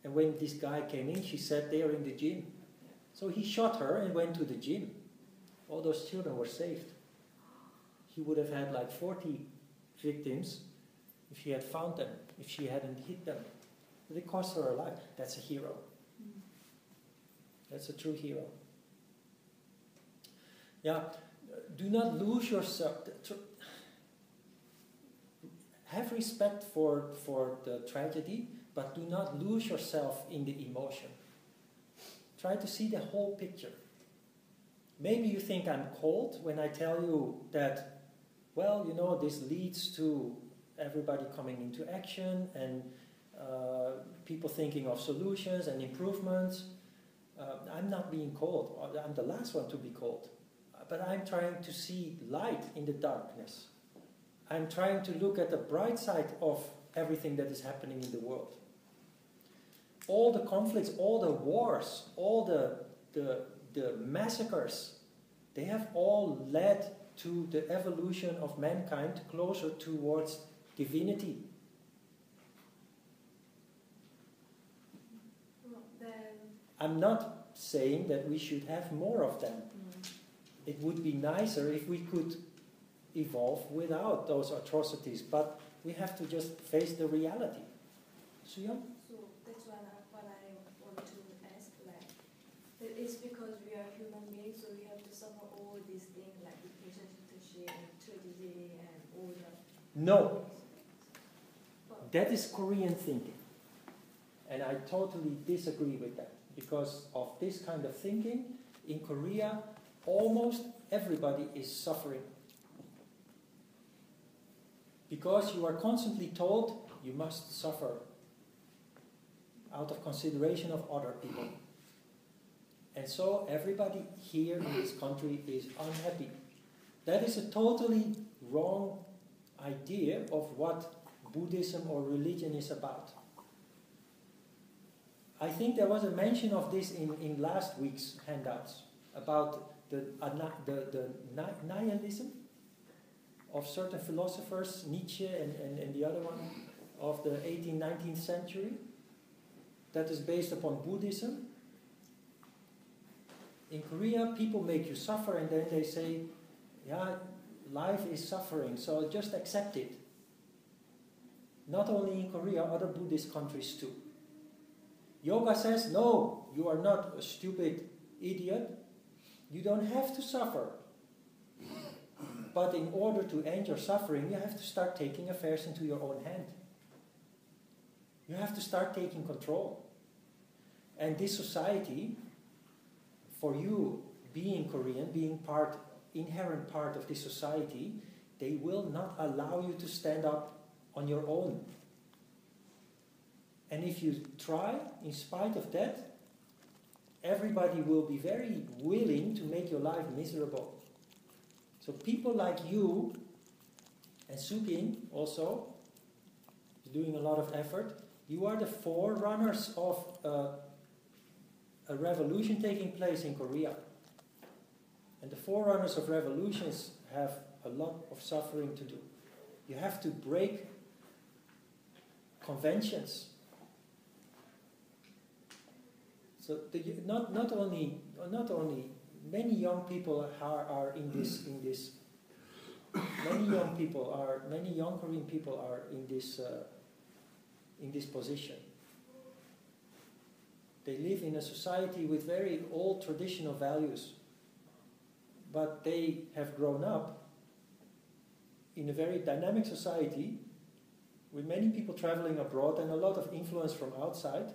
and when this guy came in, she sat there in the gym. So he shot her and went to the gym. All those children were saved. He would have had like 40 victims if he had found them, if she hadn't hit them. But it cost her her life. That's a hero. That's a true hero. Yeah, do not lose yourself. Have respect for the tragedy, but do not lose yourself in the emotion. Try to see the whole picture. Maybe you think I'm cold when I tell you that, well, this leads to everybody coming into action and people thinking of solutions and improvements. I'm not being cold. I'm the last one to be cold. But I'm trying to see light in the darkness. I'm trying to look at the bright side of everything that is happening in the world. All the conflicts, all the wars, all the massacres, they have all led to the evolution of mankind closer towards divinity. I'm not saying that we should have more of them. It would be nicer if we could evolve without those atrocities, but we have to just face the reality. Suyan? So that's what I want to ask, it's because we are human beings, so we have to suffer all these things like depression, tragedy, and all that. No. That is Korean thinking. And I totally disagree with that. Because of this kind of thinking, in Korea, almost everybody is suffering. Because you are constantly told you must suffer out of consideration of other people. And so everybody here in this country is unhappy. That is a totally wrong idea of what Buddhism or religion is about. I think there was a mention of this in last week's handouts about the nihilism of certain philosophers, Nietzsche and the other one of the 18th, 19th century, that is based upon Buddhism. In Korea, people make you suffer, and then they say, yeah, life is suffering, so just accept it. Not only in Korea, other Buddhist countries too. Yoga says, no, you are not a stupid idiot. You don't have to suffer. But in order to end your suffering, you have to start taking affairs into your own hand. You have to start taking control. And this society, for you being Korean, being inherent part of this society, they will not allow you to stand up on your own. And if you try, in spite of that, everybody will be very willing to make your life miserable. So people like you, and Sugin also, is doing a lot of effort. You are the forerunners of a revolution taking place in Korea. And the forerunners of revolutions have a lot of suffering to do. You have to break conventions. So not only many young people are in this many young Korean people are in this position. They live in a society with very old traditional values, but they have grown up in a very dynamic society with many people traveling abroad and a lot of influence from outside,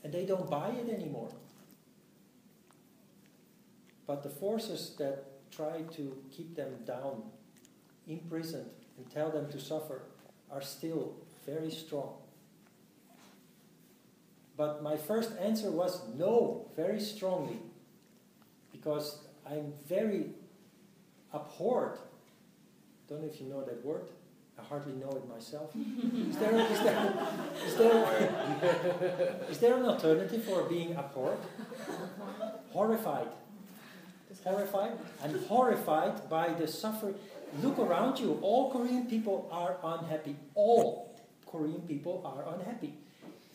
and they don't buy it anymore. But the forces that try to keep them down, imprisoned, and tell them to suffer are still very strong. But my first answer was no, very strongly, because I'm very abhorred. Don't know if you know that word. I hardly know it myself. Is there an alternative for being abhorred? Horrified. Horrified? I'm horrified by the suffering. Look around you. All Korean people are unhappy. All Korean people are unhappy.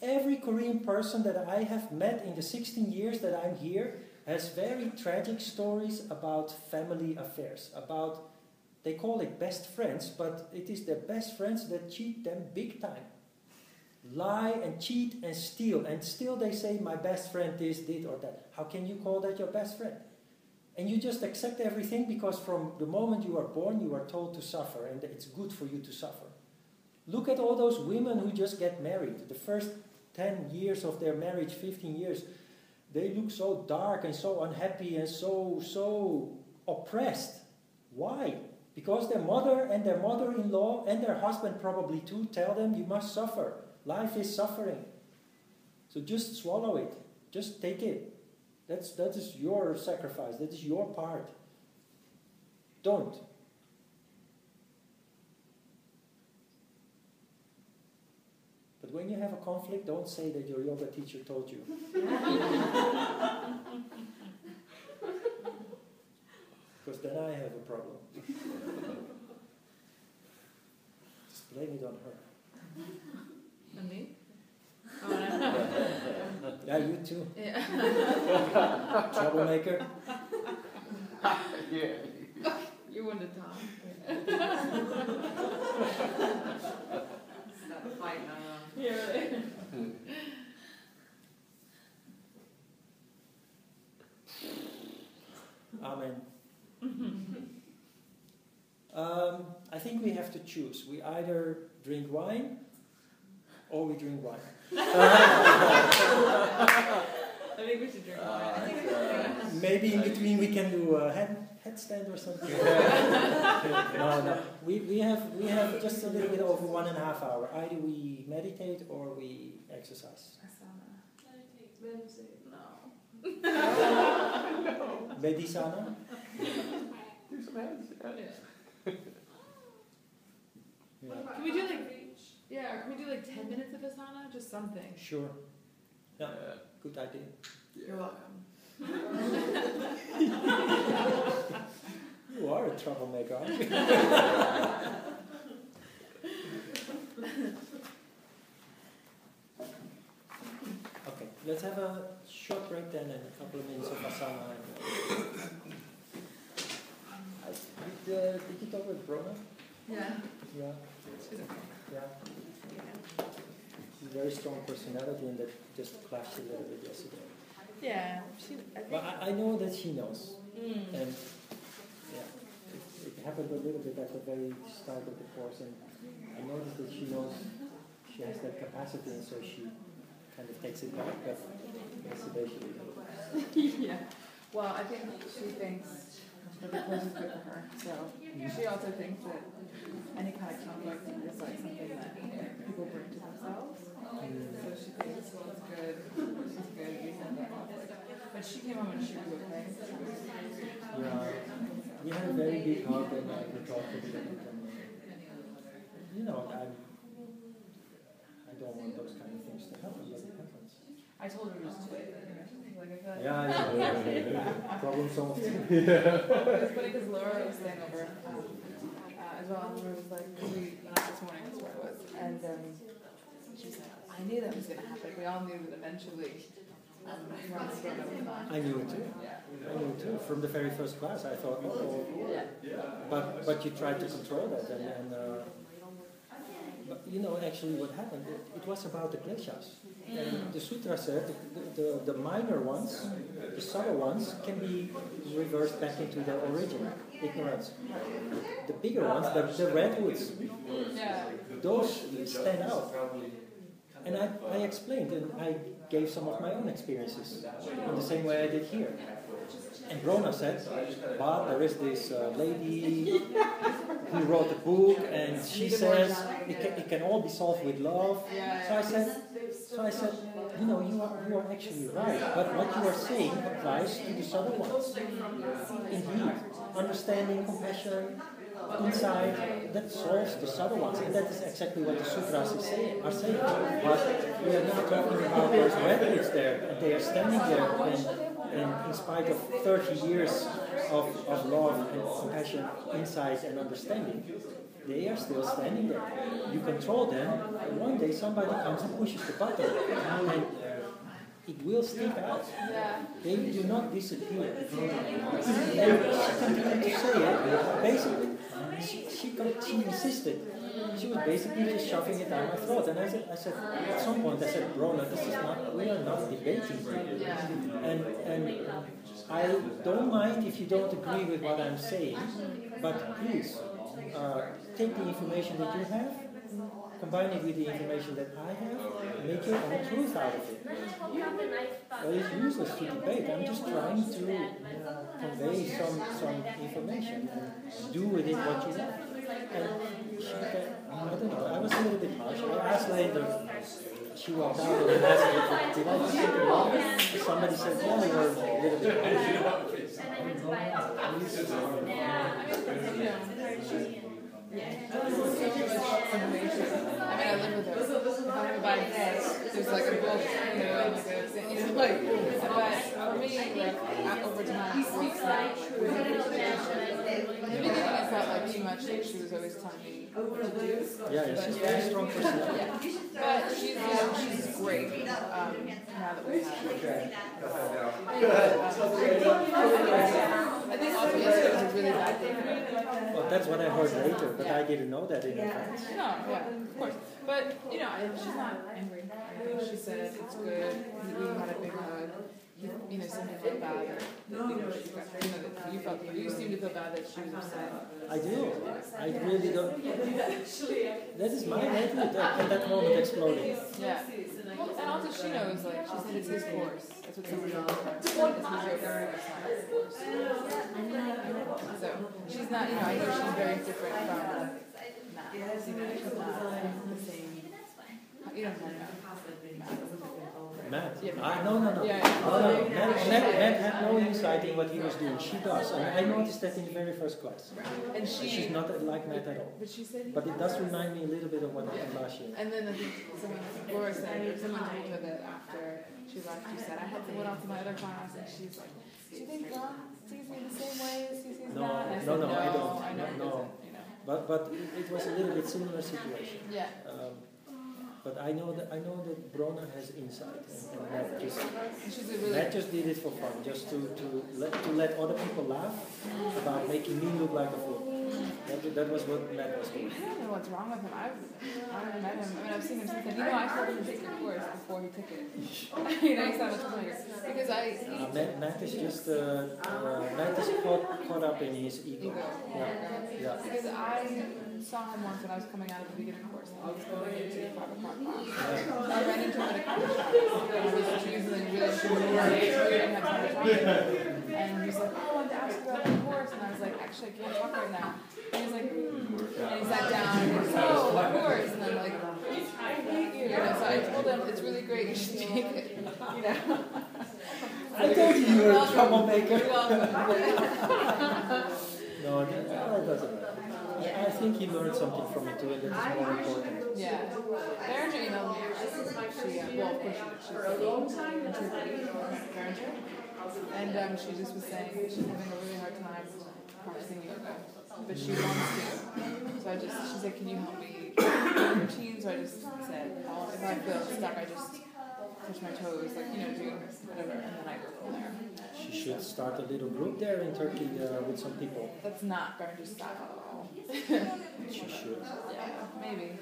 Every Korean person that I have met in the 16 years that I'm here has very tragic stories about family affairs, about, they call it best friends, but it is their best friends that cheat them big time. Lie and cheat and still they say, my best friend did or that. How can you call that your best friend? And you just accept everything because from the moment you are born, you are told to suffer, and it's good for you to suffer. Look at all those women who just get married. The first 10 years of their marriage, 15 years, they look so dark and so unhappy and so oppressed. Why? Because their mother and their mother-in-law and their husband probably too tell them you must suffer. Life is suffering. So just swallow it. Just take it. That is your sacrifice. That is your part. Don't. But when you have a conflict, don't say that your yoga teacher told you. Because then I have a problem. Just blame it on her. And me? Oh, Yeah, you too. yeah. Troublemaker. Yeah. You want to talk. Start a fight now. Yeah, really. Amen. I think we have to choose. We either drink wine or we drink wine. I think we should drink wine. Maybe in between we can do a headstand or something. No. We have just a little bit over 1.5 hours. Either we meditate or we exercise. Meditate. No. Medisana? Do some hands. Yeah. Yeah. Can we do or can we do 10 minutes of asana? Just something. Sure. Yeah, good idea. You're welcome. You are a troublemaker, aren't you? Okay, let's have a short break then and a couple of minutes of asana. Did you talk with Brona? Yeah. Yeah. She's okay. Yeah. She's a very strong personality and that just clashed a little bit yesterday. Yeah. But I know that she knows. Mm. And yeah, it happened a little bit at the very start of the course, and I noticed that she knows she has that capacity, and so she kind of takes it back, but that's eventually. Yeah. Well, I think she thinks but the course is good for her. So she also thinks that any kind of conflict is like something that people bring to themselves. So she thinks, well, it's good. She's good. We have that conflict. But she came home and she was okay. Yeah, we had a very big hug and we talked a bit. And, you know, I don't want those kind of things to happen, but it happens. I told her just to like I said. Yeah. Problem solved. It's funny because Laura was staying over as well, and Laura was like, this morning that's where I was, and she said, I knew that was going to happen. We all knew that eventually I knew it too. Yeah. I knew it too. From the very first class, I thought, but you tried to control that, and but you know, actually, what happened? It was about the Kleeshas. And the Sutra said the minor ones, the subtle ones, can be reversed back into their origin, ignorance. The bigger ones, the redwoods, those stand out. And I explained, and I gave some of my own experiences in the same way I did here. And Brona said, but there is this lady who wrote a book, and she says it can all be solved with love. So I said, you know, you are actually right, but what you are saying applies to the subtle ones. Indeed, understanding, compassion, insight, that solves the subtle ones, and that is exactly what the Sutras are saying. But we are now talking about those redwoods there, and they are standing there, and in spite of 30 years of love and compassion, insight and understanding, they are still standing there. You control them, and one day somebody comes and pushes the button, and it will stick out. They do not disappear. And she continued to say it. Basically, she insisted. She was basically just shoving it down my throat. And I said, at some point, I said, Brona, we are not debating here. And I don't mind if you don't agree with what I'm saying, but please, take the information that you have, combine it with the information that I have, make your own truth out of it. Well, it's useless to debate. I'm just trying to convey some information and do with it what you want. And she became, I don't know, I was a little bit harsh. I asked later, she walked out and I asked her, did I just take it wrong? Somebody said, yeah, you were a little bit harsh. I live with her. If I'm buying eggs, there's like a book, but for me, like, over time, in the beginning, I felt like too much, like she was always telling me what to do. Yeah, she's a very strong personality. But she's great, now that we have her. I think also yesterday was a really bad day for me. Well, that's what I heard later, but I didn't know that in advance. No, of course. But, she's not angry. I think she said it's good. We had a big hug. You seemed to feel bad that you seemed to feel bad that she was upset. I do. I really don't. That is my attitude at that moment exploding. Yeah. Well, and also she knows, like, she said it's his course. That's what somebody told her. It's his Yogacarya course. So, she's not, I know she's very different from Matt. She's not the same. You don't know Matt. Matt? Yeah, No. Yeah. Matt had no insight in what he was doing. She does. And I noticed that in the very first class. And she's not like Matt at all. But she said... But it does remind me a little bit of what happened last year. And then I think Laura said, someone told her that after she left, she said, I had someone else in my other class, and she's like, do you think God sees me the same way as he sees Matt? And I said, no, I don't. I know No. But it was a little bit similar situation. Yeah. But I know that Brona has insight, and Matt just did it for fun, just to let other people laugh about making me look like a fool. That was what Matt was doing. I don't know what's wrong with him. I've never met him. I've seen him since then. I told him to take your course before he took it. He's not much familiar. Because Matt is just caught up in his ego. Yeah. Because I saw him once when I was coming out of the beginning course. I was going into the 5 o'clock class. I ran into him at a coffee shop. And he was usually really short. We didn't have time to talk to him. And he's like, I wanted to ask you about the course. And I was like, actually, I can't talk right now. And he was like, and he sat down and he was like, oh, of course. And I'm like, I hate you. And so I told him, it's really great, you should take it. You know? I told you were a troublemaker. You're welcome. No, that doesn't matter. I think he learned something from it too, and that's more important. Yeah. Berenger emailed me. Well, of course she's a long time. Berenger. And she just was saying she's having a really hard time practicing yoga, but she wants to. So she said, can you help me with the routine? So I just said, if I feel stuck, I just touch my toes, like, doing whatever, and then I go from there. She should start a little group there in Turkey with some people. That's not Berenger's style at all. She should. Yeah, maybe.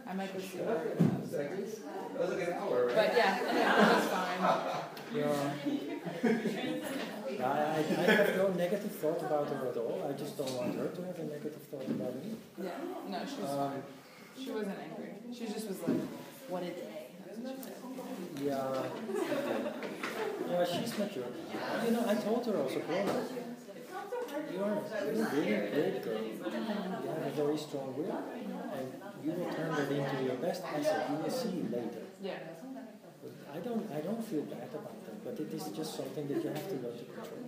I might go see her. But yeah, that's fine. Yeah. I have no negative thought about her at all. I just don't want her to have a negative thought about me. Yeah, no, she wasn't angry. She just was like, what a day. That's what she said. Yeah. Okay. Yeah, she's mature. I told her also, Paula, you're a really great girl. You have a very strong will, and you will turn that into your best asset. You will see later. Yeah. But I don't feel bad about that, but it is just something that you have to learn to control.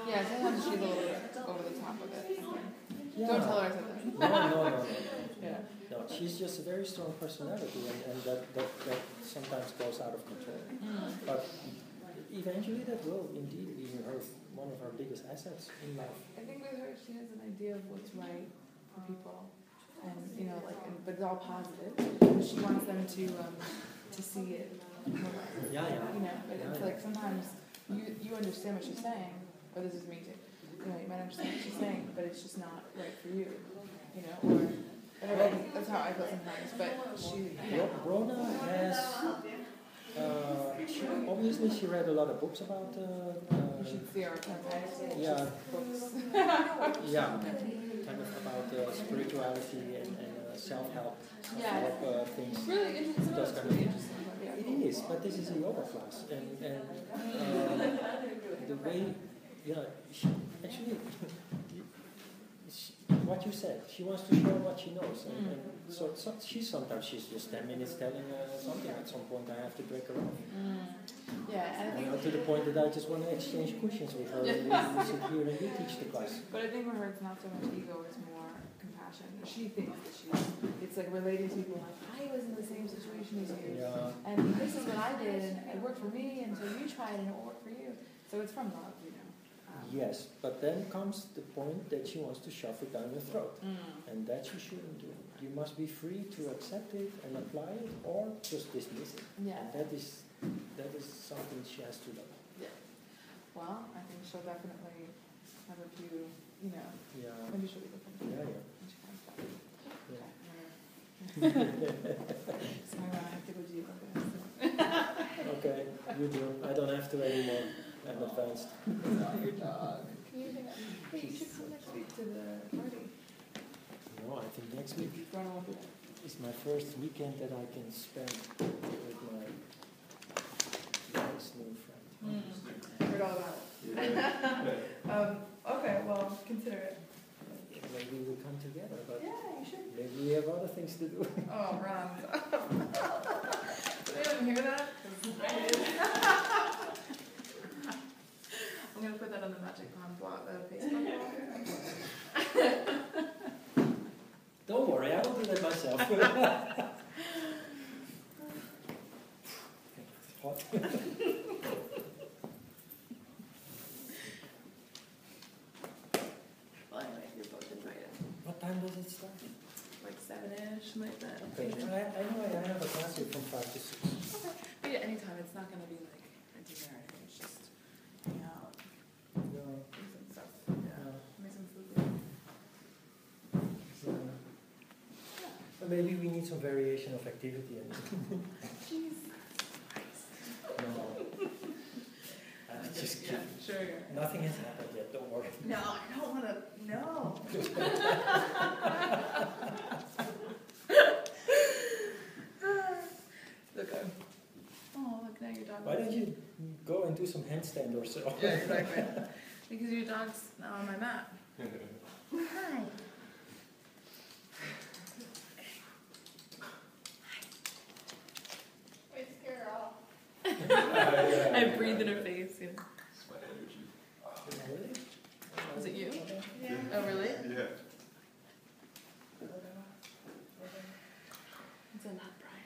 Yeah, sometimes she's a little bit over the top of it. Yeah. Don't tell her I said that. No. Yeah. No, she's just a very strong personality, and that sometimes goes out of control. But eventually that will indeed be one of her biggest assets in life. I think with her, she has an idea of what's right for people, and but it's all positive. And she wants them to see it. Yeah. But it's like sometimes you understand what she's saying, or this is me too. You might understand what she's saying, but it's just not right for you. Or whatever. That's how I feel sometimes. But she. Brona has. Obviously, she read a lot of books about. You should see our content. Yeah. Books. Yeah. Kind of about spirituality and self-help things. Really interesting. Those kind of things. It is, but this is a yoga class, and the way, what you said, she wants to share what she knows, and so she's just 10 minutes telling something. At some point, I have to break her off. Yeah, and I think to the point that I just want to exchange cushions with her. We sit here and you teach the class. But I think for her, it's not so much ego; it's more compassion. She thinks that it's like relating to people. Like, I was in the same situation as you, and this is what I did, and it worked for me, and so you tried, and it worked for you. So it's from love, Yes, but then comes the point that she wants to shove it down your throat, and that you shouldn't do. You must be free to accept it and apply it, or just dismiss it. Yeah. And that is something she has to learn. Yeah. Well, I think she'll definitely have a few, Yeah. maybe she'll be different. Yeah. When she comes back. Yeah. Sorry, I have to go to yoga. Okay, you do. I don't have to anymore. I'm advanced. Your dog. Can you hang out? Hey, you should come next week to the party. No, I think next week is my first weekend that I can spend with my nice new friend. Heard all about it. Okay, well, consider it. Maybe we come together, but Yeah, you should. maybe we have other things to do. Oh, Ron. Did anyone hear that? I'm going to put that on the Magic Pond blog, the Facebook blog. Don't worry, I will do that myself. Hot. Well, anyway, you're both invited. What time does it start? Like 7-ish, like that. Okay, I know I have a class here from 5 to 6. Okay. But yeah, anytime. It's not going to be like a dinner or anything. It's just hang out, No. do some stuff. Yeah. Make some food. But maybe we need some variation of activity. Jeez. No. Just kidding. Sure. Nothing has happened yet, don't worry. No, I don't want to. No. Okay. Oh, look, now your dog. Why don't you go and do some handstand or so? Yeah, exactly. We Because your dog's now on my map. Hi. It's girl. I breathe in her face. Yeah. It's my energy. Really? Was it you? Yeah. Oh, really? Yeah. It's a lot, Brian.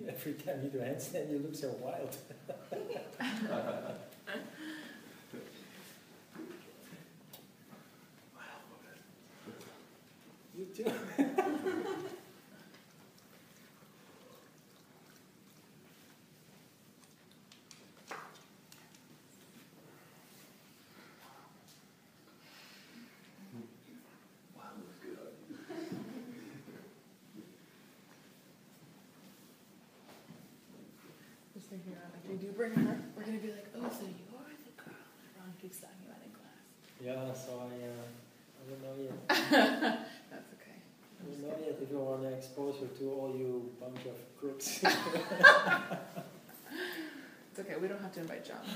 Every time you do handstand, you look so wild. You too. Wow, looks good on you. Just thinking about like, we do bring her. We're gonna be like, oh, so you're the girl that Ron keeps talking about in class. Yeah, so I don't know yet. That's okay. I don't know yet if you want to expose her to all you bunch of crooks. It's okay. We don't have to invite John.